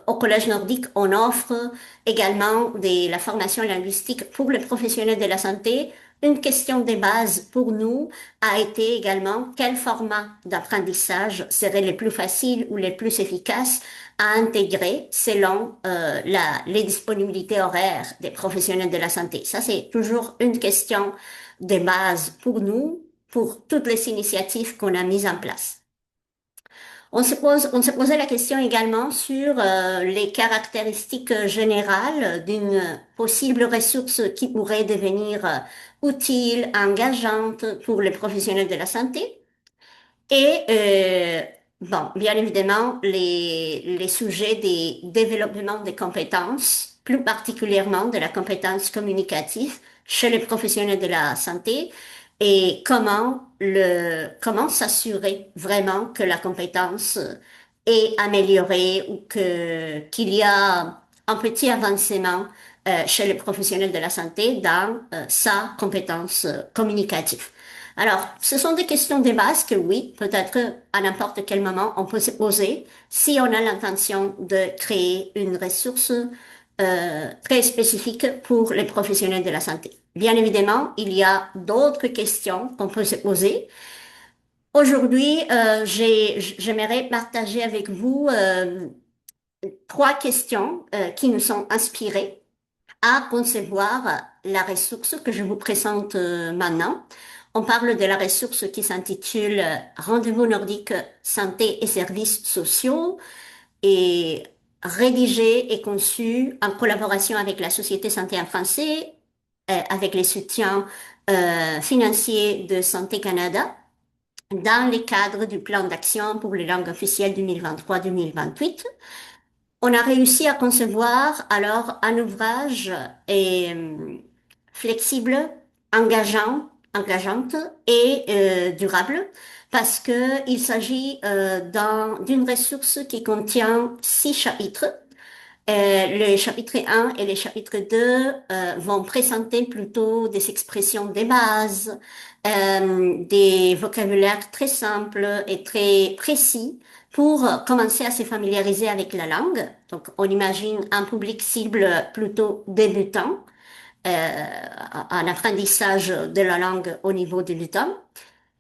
au Collège nordique, on offre également la formation linguistique pour les professionnels de la santé. Une question de base pour nous a été également quel format d'apprentissage serait le plus facile ou le plus efficace à intégrer selon les disponibilités horaires des professionnels de la santé. Ça, c'est toujours une question de base pour nous pour toutes les initiatives qu'on a mises en place. On se posait la question également sur les caractéristiques générales d'une possible ressource qui pourrait devenir utile, engageante pour les professionnels de la santé. Et bon, bien évidemment, les sujets des développements des compétences, plus particulièrement de la compétence communicative chez les professionnels de la santé, et comment s'assurer vraiment que la compétence est améliorée ou qu'il y a un petit avancement chez les professionnels de la santé dans sa compétence communicative. Alors, ce sont des questions de base que oui, peut-être à n'importe quel moment on peut se poser si on a l'intention de créer une ressource très spécifique pour les professionnels de la santé. Bien évidemment, il y a d'autres questions qu'on peut se poser. Aujourd'hui, j'aimerais partager avec vous trois questions qui nous sont inspirées à concevoir la ressource que je vous présente maintenant. On parle de la ressource qui s'intitule Rendez-vous nordique santé et services sociaux et rédigée et conçue en collaboration avec la Société Santé en français, avec les soutiens financiers de Santé Canada, dans le cadre du plan d'action pour les langues officielles 2023-2028. On a réussi à concevoir alors un ouvrage flexible, engageante et durable parce que il s'agit d'une ressource qui contient 6 chapitres. Le chapitre 1 et le chapitre 2 vont présenter plutôt des expressions de base, des vocabulaires très simples et très précis pour commencer à se familiariser avec la langue. Donc, on imagine un public cible plutôt débutant, un apprentissage de la langue au niveau débutant.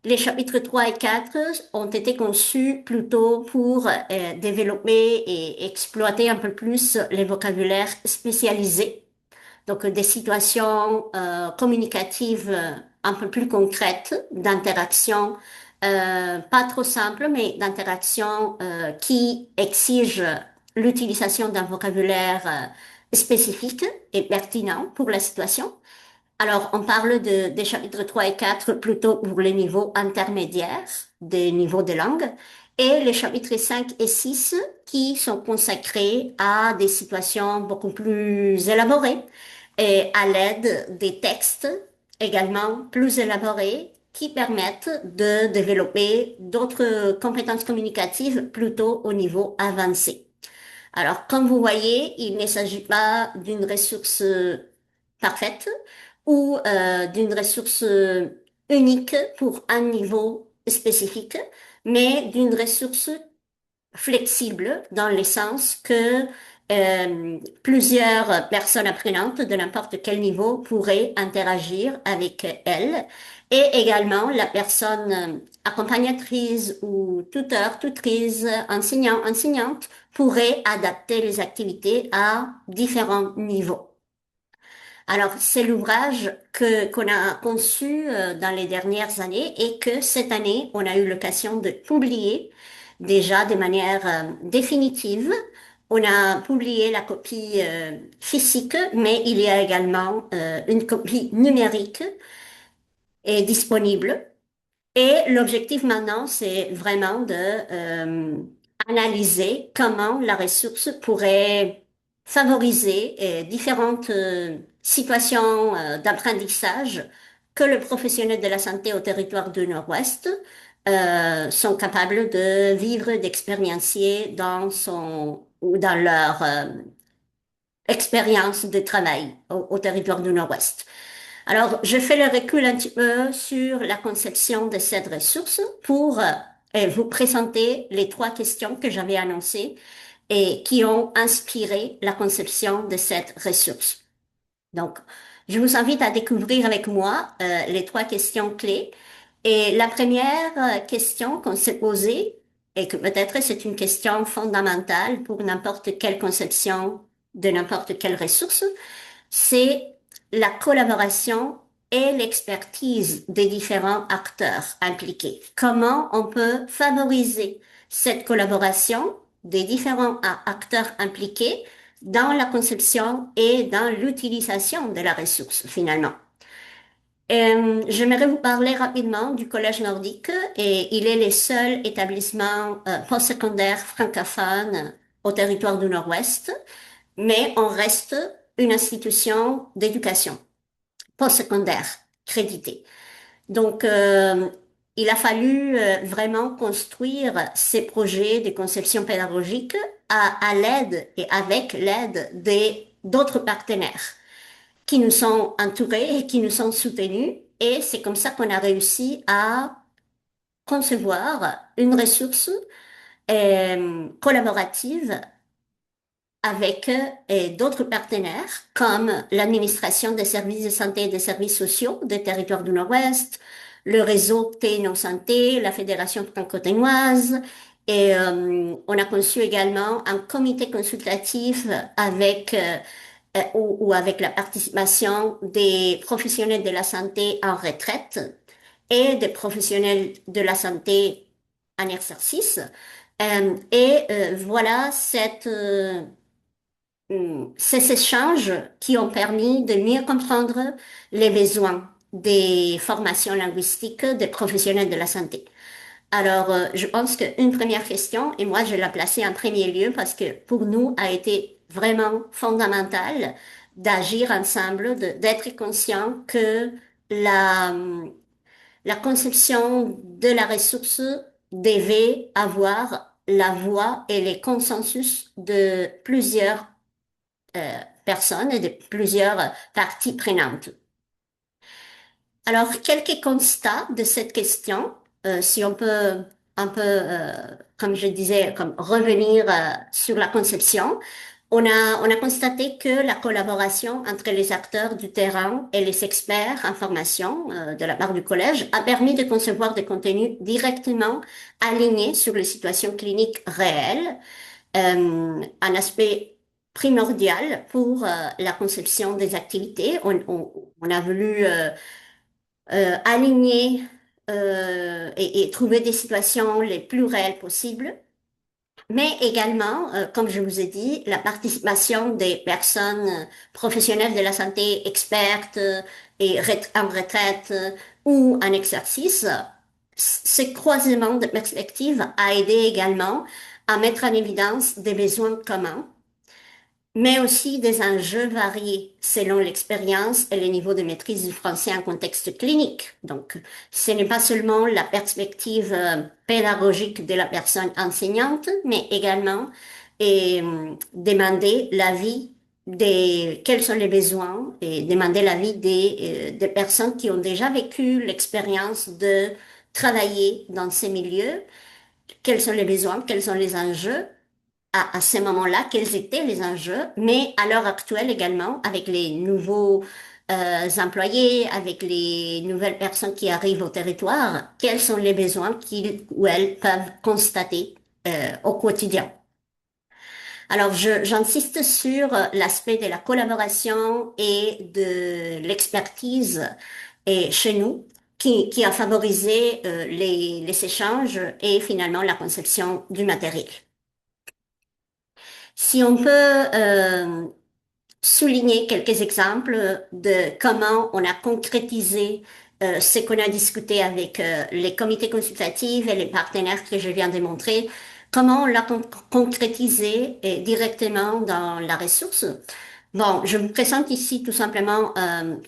Les chapitres 3 et 4 ont été conçus plutôt pour développer et exploiter un peu plus les vocabulaires spécialisés, donc des situations communicatives un peu plus concrètes, d'interaction, pas trop simples, mais d'interaction qui exigent l'utilisation d'un vocabulaire spécifique et pertinent pour la situation. Alors, on parle des chapitres 3 et 4 plutôt pour les niveaux intermédiaires des niveaux de langue et les chapitres 5 et 6 qui sont consacrés à des situations beaucoup plus élaborées et à l'aide des textes également plus élaborés qui permettent de développer d'autres compétences communicatives plutôt au niveau avancé. Alors, comme vous voyez, il ne s'agit pas d'une ressource parfaite ou d'une ressource unique pour un niveau spécifique, mais d'une ressource flexible dans le sens que plusieurs personnes apprenantes de n'importe quel niveau pourraient interagir avec elle et également la personne accompagnatrice ou tuteur, tutrice, enseignant, enseignante pourrait adapter les activités à différents niveaux. Alors, c'est l'ouvrage qu'on a conçu dans les dernières années et que cette année, on a eu l'occasion de publier déjà de manière définitive. On a publié la copie physique, mais il y a également une copie numérique et disponible. Et l'objectif maintenant, c'est vraiment de analyser comment la ressource pourrait favoriser différentes situations d'apprentissage que le professionnel de la santé au territoire du Nord-Ouest sont capables de vivre, d'expériencer dans son ou dans leur expérience de travail au territoire du Nord-Ouest. Alors, je fais le recul un petit peu sur la conception de cette ressource pour vous présenter les trois questions que j'avais annoncées et qui ont inspiré la conception de cette ressource. Donc, je vous invite à découvrir avec moi les trois questions clés. Et la première question qu'on s'est posée, et que peut-être c'est une question fondamentale pour n'importe quelle conception de n'importe quelle ressource, c'est la collaboration et l'expertise des différents acteurs impliqués. Comment on peut favoriser cette collaboration des différents acteurs impliqués dans la conception et dans l'utilisation de la ressource finalement. J'aimerais vous parler rapidement du Collège nordique et il est le seul établissement postsecondaire francophone au territoire du Nord-Ouest, mais on reste une institution d'éducation postsecondaire créditée. Donc, il a fallu vraiment construire ces projets de conception pédagogique à l'aide et avec l'aide d'autres partenaires qui nous sont entourés et qui nous sont soutenus. Et c'est comme ça qu'on a réussi à concevoir une ressource collaborative avec d'autres partenaires comme l'administration des services de santé et des services sociaux des territoires du Nord-Ouest, le réseau TNO Santé, la Fédération franco-ténoise, et on a conçu également un comité consultatif avec ou avec la participation des professionnels de la santé en retraite et des professionnels de la santé en exercice. Voilà ces échanges qui ont permis de mieux comprendre les besoins des formations linguistiques des professionnels de la santé. Alors, je pense qu'une première question, et moi je l'ai placée en premier lieu parce que pour nous a été vraiment fondamental d'agir ensemble, d'être conscient que la, la conception de la ressource devait avoir la voix et les consensus de plusieurs personnes et de plusieurs parties prenantes. Alors, quelques constats de cette question, si on peut un peu, comme je disais, comme revenir sur la conception. On a constaté que la collaboration entre les acteurs du terrain et les experts en formation de la part du collège a permis de concevoir des contenus directement alignés sur les situations cliniques réelles, un aspect primordial pour la conception des activités. On a voulu aligner et trouver des situations les plus réelles possibles, mais également, comme je vous ai dit, la participation des personnes professionnelles de la santé, expertes en retraite ou en exercice. Ce croisement de perspectives a aidé également à mettre en évidence des besoins communs mais aussi des enjeux variés selon l'expérience et le niveau de maîtrise du français en contexte clinique. Donc, ce n'est pas seulement la perspective pédagogique de la personne enseignante, mais également demander l'avis quels sont les besoins et demander l'avis des personnes qui ont déjà vécu l'expérience de travailler dans ces milieux, quels sont les besoins, quels sont les enjeux à ces moments-là, quels étaient les enjeux, mais à l'heure actuelle également, avec les nouveaux employés, avec les nouvelles personnes qui arrivent au territoire, quels sont les besoins qu'ils ou elles peuvent constater au quotidien. Alors, j'insiste sur l'aspect de la collaboration et de l'expertise et chez nous qui a favorisé les échanges et finalement la conception du matériel. Si on peut souligner quelques exemples de comment on a concrétisé ce qu'on a discuté avec les comités consultatifs et les partenaires que je viens de montrer, comment on l'a concrétisé directement dans la ressource. Bon, je vous présente ici tout simplement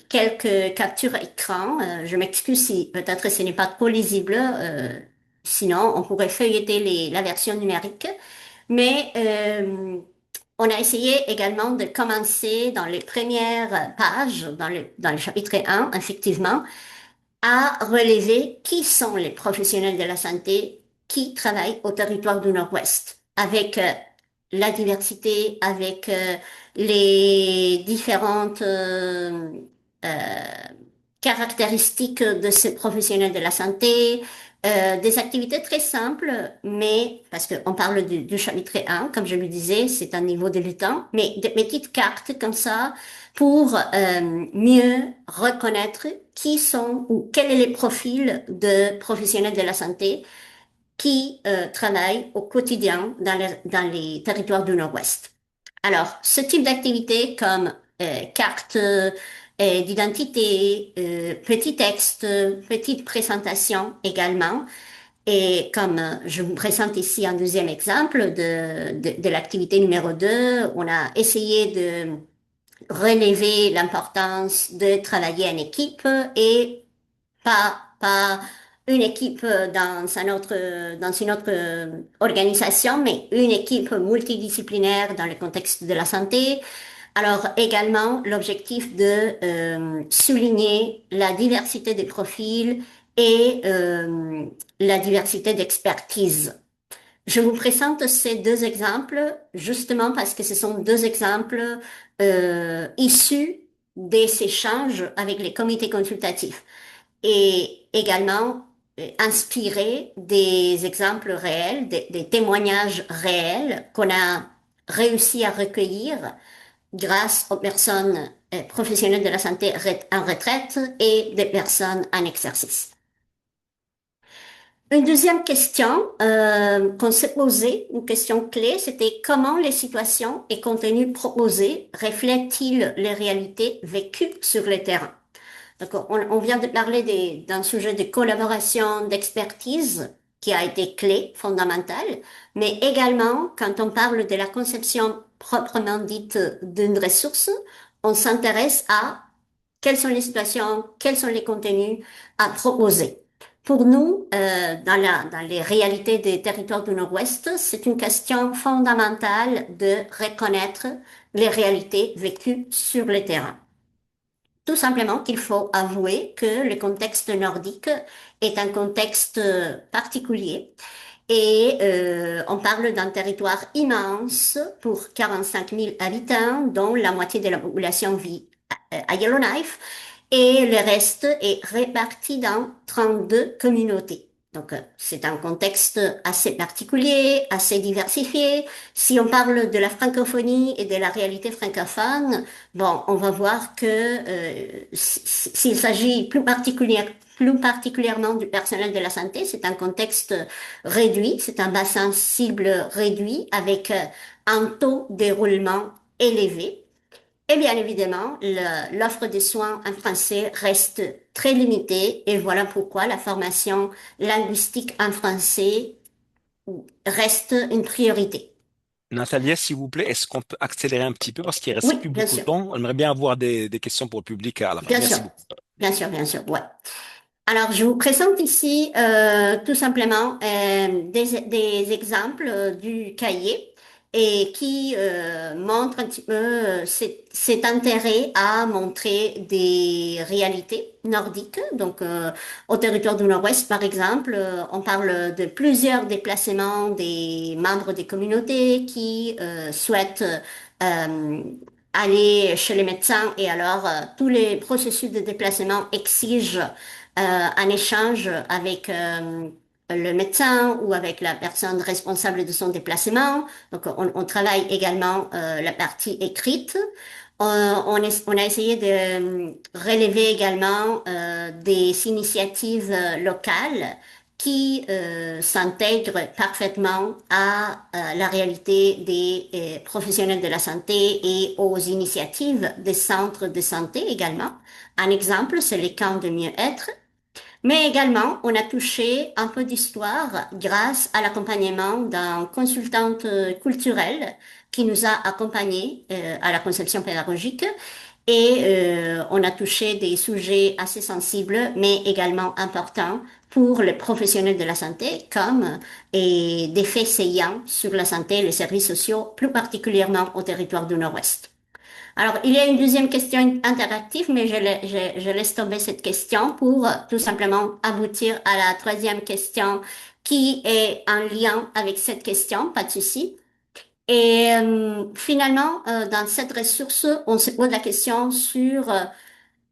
quelques captures écran. Je m'excuse si peut-être ce n'est pas trop lisible. Sinon, on pourrait feuilleter la version numérique. Mais on a essayé également de commencer dans les premières pages, dans le chapitre 1, effectivement, à relever qui sont les professionnels de la santé qui travaillent au territoire du Nord-Ouest, avec la diversité, avec les différentes euh, caractéristiques de ces professionnels de la santé, des activités très simples, mais parce qu'on parle du chapitre 1, comme je le disais, c'est un niveau débutant, mais des petites cartes comme ça pour mieux reconnaître qui sont ou quels sont les profils de professionnels de la santé qui travaillent au quotidien dans les territoires du Nord-Ouest. Alors, ce type d'activité comme carte d'identité, petit texte, petite présentation également, et comme je vous présente ici un deuxième exemple de l'activité numéro 2, on a essayé de relever l'importance de travailler en équipe et pas une équipe dans une autre organisation, mais une équipe multidisciplinaire dans le contexte de la santé. Alors également l'objectif de souligner la diversité des profils et la diversité d'expertise. Je vous présente ces deux exemples justement parce que ce sont deux exemples issus des échanges avec les comités consultatifs et également inspirés des exemples réels, des témoignages réels qu'on a réussi à recueillir grâce aux personnes professionnelles de la santé en retraite et des personnes en exercice. Une deuxième question qu'on s'est posée, une question clé, c'était comment les situations et contenus proposés reflètent-ils les réalités vécues sur le terrain? Donc, on vient de parler d'un sujet de collaboration, d'expertise qui a été clé, fondamentale, mais également quand on parle de la conception proprement dite d'une ressource, on s'intéresse à quelles sont les situations, quels sont les contenus à proposer. Pour nous, dans les réalités des territoires du Nord-Ouest, c'est une question fondamentale de reconnaître les réalités vécues sur le terrain. Tout simplement qu'il faut avouer que le contexte nordique est un contexte particulier et on parle d'un territoire immense pour 45 000 habitants, dont la moitié de la population vit à Yellowknife et le reste est réparti dans 32 communautés. Donc, c'est un contexte assez particulier, assez diversifié. Si on parle de la francophonie et de la réalité francophone, bon, on va voir que s'il s'agit plus particulièrement du personnel de la santé, c'est un contexte réduit, c'est un bassin cible réduit avec un taux de déroulement élevé. Et bien évidemment, l'offre de soins en français reste très limitée et voilà pourquoi la formation linguistique en français reste une priorité. Natalia, s'il vous plaît, est-ce qu'on peut accélérer un petit peu parce qu'il reste Oui, plus bien beaucoup de sûr, temps? On aimerait bien avoir des questions pour le public à la fin. bien sûr, Merci beaucoup. bien sûr, ouais. Alors, je vous présente ici tout simplement des exemples du cahier et qui montrent un petit peu cet intérêt à montrer des réalités nordiques. Donc, au territoire du Nord-Ouest, par exemple, on parle de plusieurs déplacements des membres des communautés qui souhaitent euh, aller chez les médecins et alors tous les processus de déplacement exigent un échange avec le médecin ou avec la personne responsable de son déplacement. Donc, on travaille également la partie écrite. On a essayé de relever également des initiatives locales qui s'intègrent parfaitement à la réalité des professionnels de la santé et aux initiatives des centres de santé également. Un exemple, c'est les camps de mieux-être. Mais également, on a touché un peu d'histoire grâce à l'accompagnement d'un consultante culturel qui nous a accompagnés à la conception pédagogique et on a touché des sujets assez sensibles mais également importants pour les professionnels de la santé comme des faits saillants sur la santé et les services sociaux, plus particulièrement au territoire du Nord-Ouest. Alors, il y a une deuxième question interactive, mais je laisse tomber cette question pour tout simplement aboutir à la troisième question qui est en lien avec cette question, pas de souci. Et finalement, dans cette ressource, on se pose la question sur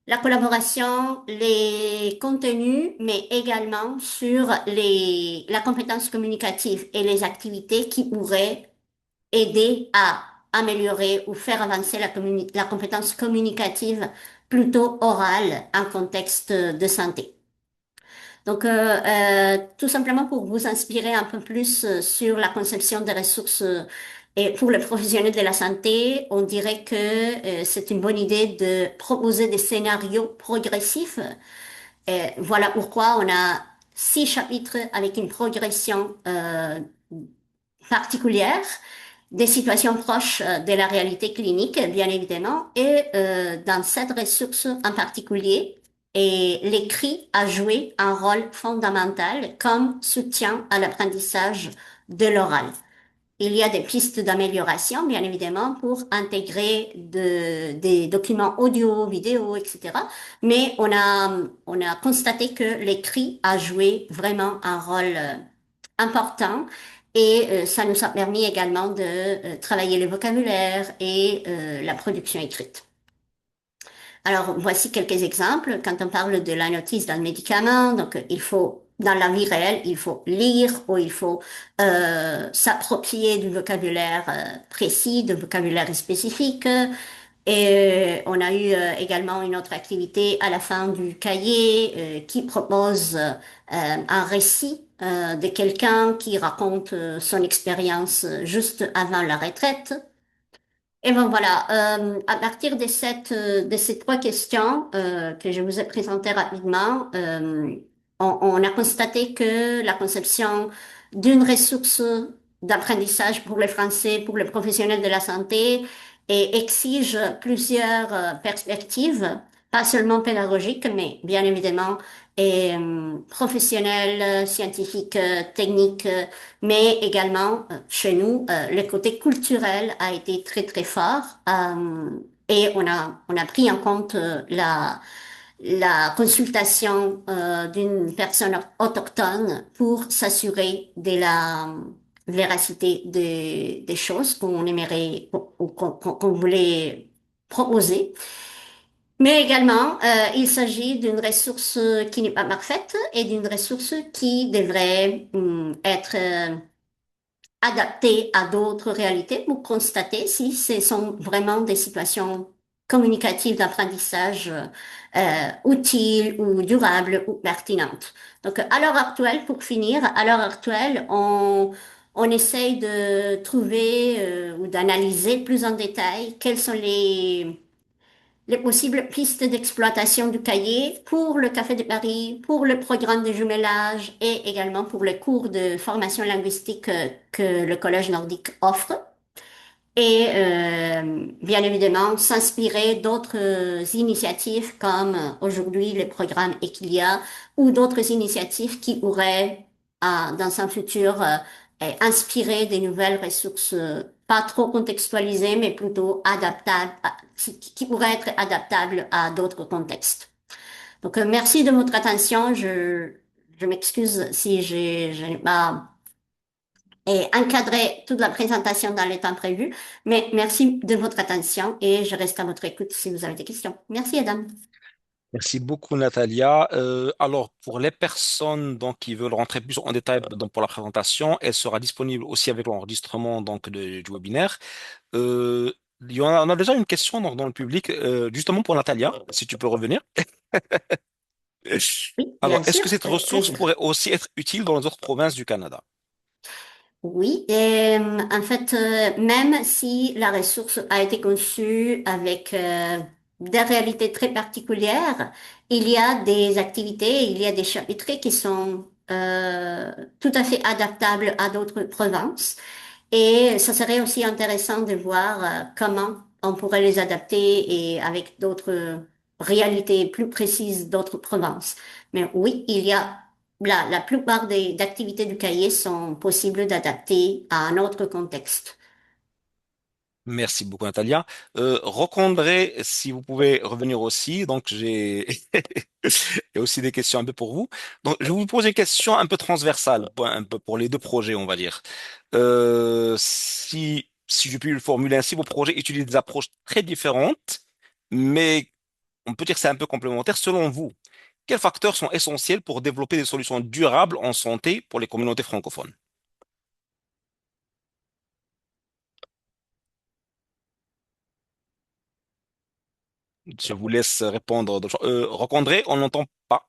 la collaboration, les contenus, mais également sur la compétence communicative et les activités qui pourraient aider à améliorer ou faire avancer la compétence communicative plutôt orale en contexte de santé. Donc, tout simplement pour vous inspirer un peu plus sur la conception des ressources et pour les professionnels de la santé, on dirait que c'est une bonne idée de proposer des scénarios progressifs. Voilà pourquoi on a 6 chapitres avec une progression particulière des situations proches de la réalité clinique, bien évidemment, et dans cette ressource en particulier, et l'écrit a joué un rôle fondamental comme soutien à l'apprentissage de l'oral. Il y a des pistes d'amélioration, bien évidemment, pour intégrer des documents audio, vidéo, etc. Mais on a constaté que l'écrit a joué vraiment un rôle important et ça nous a permis également de travailler le vocabulaire et la production écrite. Alors, voici quelques exemples. Quand on parle de la notice d'un médicament, donc il faut, dans la vie réelle, il faut lire ou il faut s'approprier du vocabulaire précis, du vocabulaire spécifique. Et on a eu également une autre activité à la fin du cahier qui propose un récit de quelqu'un qui raconte son expérience juste avant la retraite. Et bon voilà, à partir de ces 3 questions que je vous ai présentées rapidement, on a constaté que la conception d'une ressource d'apprentissage pour les Français, pour les professionnels de la santé, exige plusieurs perspectives, pas seulement pédagogiques, mais bien évidemment professionnelles, scientifiques, techniques, mais également chez nous, le côté culturel a été très très fort et on a pris en compte la consultation d'une personne autochtone pour s'assurer de la véracité des choses qu'on aimerait ou qu'on voulait proposer. Mais également, il s'agit d'une ressource qui n'est pas parfaite et d'une ressource qui devrait être adaptées à d'autres réalités pour constater si ce sont vraiment des situations communicatives d'apprentissage utiles ou durables ou pertinentes. Donc, à l'heure actuelle, pour finir, à l'heure actuelle, on essaye de trouver ou d'analyser plus en détail quels sont les possibles pistes d'exploitation du cahier pour le Café de Paris, pour le programme de jumelage et également pour les cours de formation linguistique que le Collège nordique offre. Et bien évidemment, s'inspirer d'autres initiatives comme aujourd'hui le programme Equilia ou d'autres initiatives qui pourraient, dans un futur, inspirer des nouvelles ressources pas trop contextualisées, mais plutôt adaptables, qui pourraient être adaptables à d'autres contextes. Donc, merci de votre attention. Je m'excuse si je n'ai pas encadré toute la présentation dans le temps prévu, mais merci de votre attention et je reste à votre écoute si vous avez des questions. Merci, Adam. Merci beaucoup, Natalia. Alors, pour les personnes donc, qui veulent rentrer plus en détail donc, pour la présentation, elle sera disponible aussi avec l'enregistrement donc, du webinaire. Euh, on a déjà une question donc, dans le public, justement pour Natalia, si tu peux revenir. Oui, Alors, bien est-ce sûr, que cette avec ressource plaisir. pourrait aussi être utile dans les autres provinces du Canada? Oui, et en fait, même si la ressource a été conçue avec des réalités très particulières, il y a des activités, il y a des chapitres qui sont tout à fait adaptables à d'autres provinces. Et ça serait aussi intéressant de voir comment on pourrait les adapter et avec d'autres réalités plus précises d'autres provinces. Mais oui, il y a la plupart des activités du cahier sont possibles d'adapter à un autre contexte. Merci beaucoup, Natalia. Recondré, si vous pouvez revenir aussi. Donc, j'ai il y a aussi des questions un peu pour vous. Donc, je vais vous poser une question un peu transversale, un peu pour les deux projets, on va dire. Si je puis le formuler ainsi, vos projets utilisent des approches très différentes, mais on peut dire que c'est un peu complémentaire. Selon vous, quels facteurs sont essentiels pour développer des solutions durables en santé pour les communautés francophones? Je vous laisse répondre. Recondré, on n'entend pas.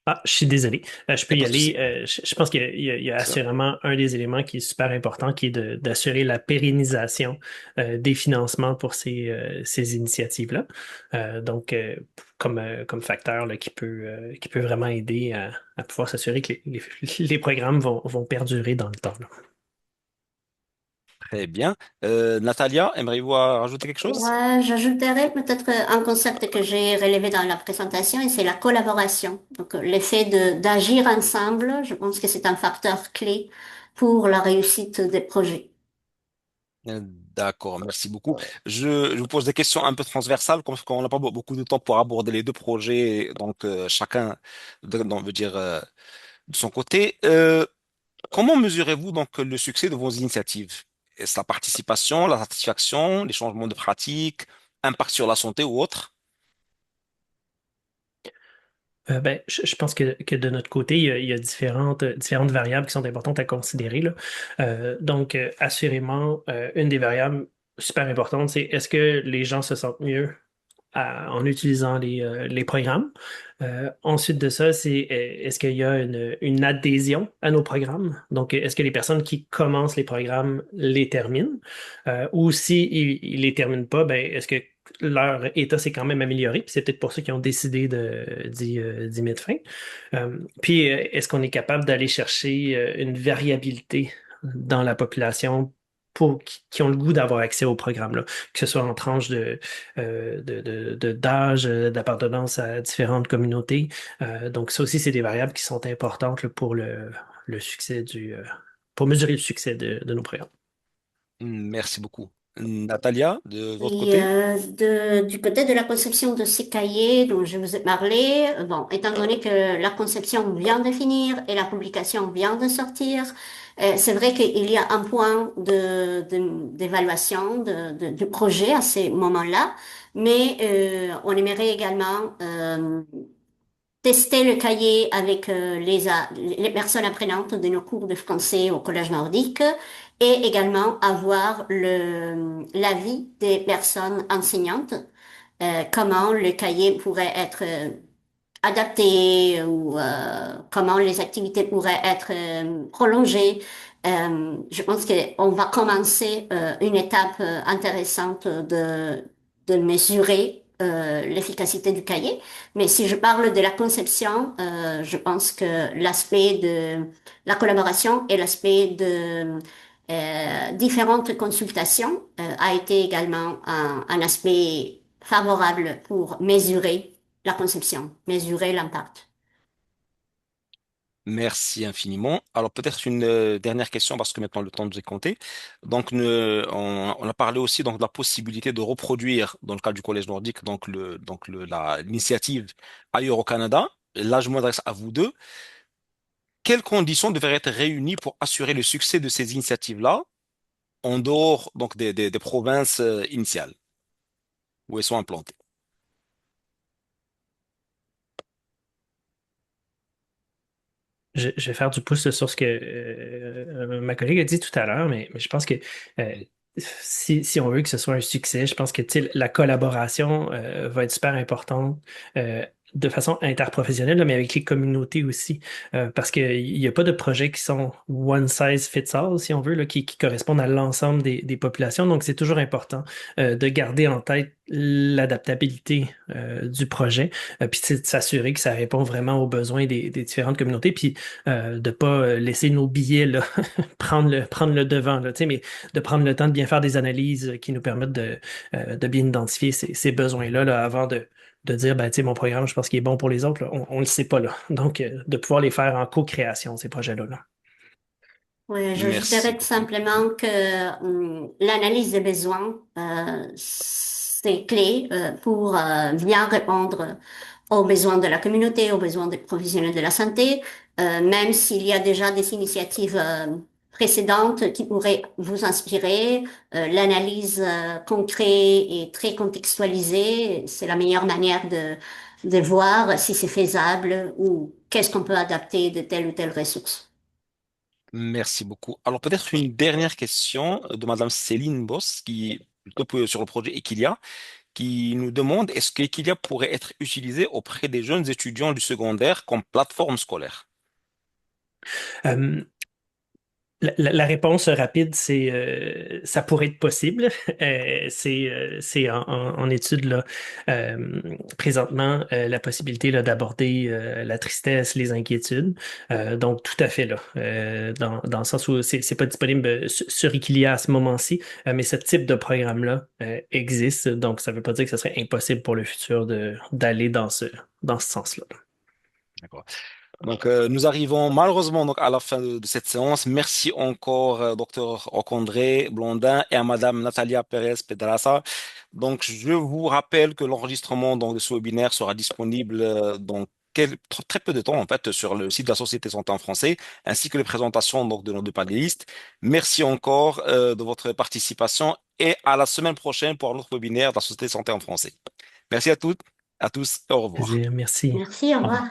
Ah, je suis désolé. Je peux Il n'y y a pas de aller. souci. Je pense qu'il y a assurément un des éléments qui est super important, qui est d'assurer la pérennisation des financements pour ces initiatives-là. Donc, comme facteur là, qui peut vraiment aider à pouvoir s'assurer que les programmes vont perdurer dans le temps, là. Très bien. Natalia, aimeriez-vous rajouter quelque chose? Ouais, j'ajouterais peut-être un concept que j'ai relevé dans la présentation et c'est la collaboration. Donc, l'effet d'agir ensemble, je pense que c'est un facteur clé pour la réussite des projets. D'accord, merci beaucoup. Je vous pose des questions un peu transversales, comme on n'a pas beaucoup de temps pour aborder les deux projets, donc chacun veut dire de son côté. Comment mesurez-vous donc le succès de vos initiatives? Est-ce la participation, la satisfaction, les changements de pratique, impact sur la santé ou autre? Ben, je pense que de notre côté, il y a différentes variables qui sont importantes à considérer, là. Donc, assurément, une des variables super importantes, c'est est-ce que les gens se sentent mieux en utilisant les programmes? Ensuite de ça, c'est est-ce qu'il y a une adhésion à nos programmes? Donc, est-ce que les personnes qui commencent les programmes les terminent? Ou si ils les terminent pas, ben, est-ce que leur état s'est quand même amélioré? Puis c'est peut-être pour ça qu'ils ont décidé d'y mettre fin. Puis, est-ce qu'on est capable d'aller chercher une variabilité dans la population qui ont le goût d'avoir accès au programme-là, que ce soit en tranche d'âge, d'appartenance à différentes communautés. Donc, ça aussi, c'est des variables qui sont importantes là, pour le succès pour mesurer le succès de nos programmes. Merci beaucoup. Natalia, de votre Et côté? du côté de la conception de ces cahiers dont je vous ai parlé, bon, étant donné que la conception vient de finir et la publication vient de sortir, c'est vrai qu'il y a un point d'évaluation du projet à ces moments-là, mais on aimerait également tester le cahier avec les personnes apprenantes de nos cours de français au Collège nordique et également avoir l'avis des personnes enseignantes, comment le cahier pourrait être adapté ou comment les activités pourraient être prolongées. Je pense qu'on va commencer une étape intéressante de mesurer l'efficacité du cahier. Mais si je parle de la conception, je pense que l'aspect de la collaboration et l'aspect de différentes consultations a été également un aspect favorable pour mesurer la conception, mesurer l'impact. Merci infiniment. Alors peut-être une dernière question parce que maintenant le temps nous est compté. Donc on a parlé aussi donc de la possibilité de reproduire dans le cas du Collège nordique l'initiative ailleurs au Canada. Et là je m'adresse à vous deux. Quelles conditions devraient être réunies pour assurer le succès de ces initiatives-là en dehors donc des provinces initiales où elles sont implantées? je vais faire du pouce sur ce que ma collègue a dit tout à l'heure, mais je pense que euh, si on veut que ce soit un succès, je pense que tu sais, la collaboration va être super importante. De façon interprofessionnelle, là, mais avec les communautés aussi. Parce qu'il n'y a pas de projets qui sont one size fits all, si on veut, là, qui correspondent à l'ensemble des populations. Donc, c'est toujours important de garder en tête l'adaptabilité du projet, puis c'est de s'assurer que ça répond vraiment aux besoins des différentes communautés, puis de pas laisser nos billets là, prendre le devant, là, tu sais, mais de prendre le temps de bien faire des analyses qui nous permettent de bien identifier ces besoins-là là, avant de dire, ben, tu sais, mon programme, je pense qu'il est bon pour les autres, là. On ne le sait pas, là. Donc, de pouvoir les faire en co-création, ces projets-là, là. Oui, Merci j'ajouterais tout beaucoup. simplement que l'analyse des besoins, c'est clé pour bien répondre aux besoins de la communauté, aux besoins des professionnels de la santé, même s'il y a déjà des initiatives précédentes qui pourraient vous inspirer. L'analyse concrète et très contextualisée, c'est la meilleure manière de voir si c'est faisable ou qu'est-ce qu'on peut adapter de telle ou telle ressource. Merci beaucoup. Alors peut-être une dernière question de Madame Céline Boss, qui est plutôt sur le projet Equilia, qui nous demande est-ce qu'Equilia pourrait être utilisé auprès des jeunes étudiants du secondaire comme plateforme scolaire? Euh, la réponse rapide, c'est ça pourrait être possible. C'est en étude là, présentement la possibilité là, d'aborder la tristesse, les inquiétudes. Donc tout à fait là, dans le sens où c'est pas disponible sur Equilia à ce moment-ci, mais ce type de programme-là existe. Donc ça veut pas dire que ce serait impossible pour le futur de d'aller dans ce sens-là. D'accord. Donc, nous arrivons malheureusement donc, à la fin de cette séance. Merci encore, docteur Ocondré Blondin et à Madame Natalia Pérez Pedraza. Donc, je vous rappelle que l'enregistrement donc, de ce webinaire sera disponible dans très peu de temps en fait sur le site de la Société Santé en français, ainsi que les présentations donc, de nos deux panélistes. Merci encore de votre participation et à la semaine prochaine pour un autre webinaire de la Société Santé en français. Merci à toutes, à tous et au revoir. Plaisir, merci. Merci, au Au revoir. revoir.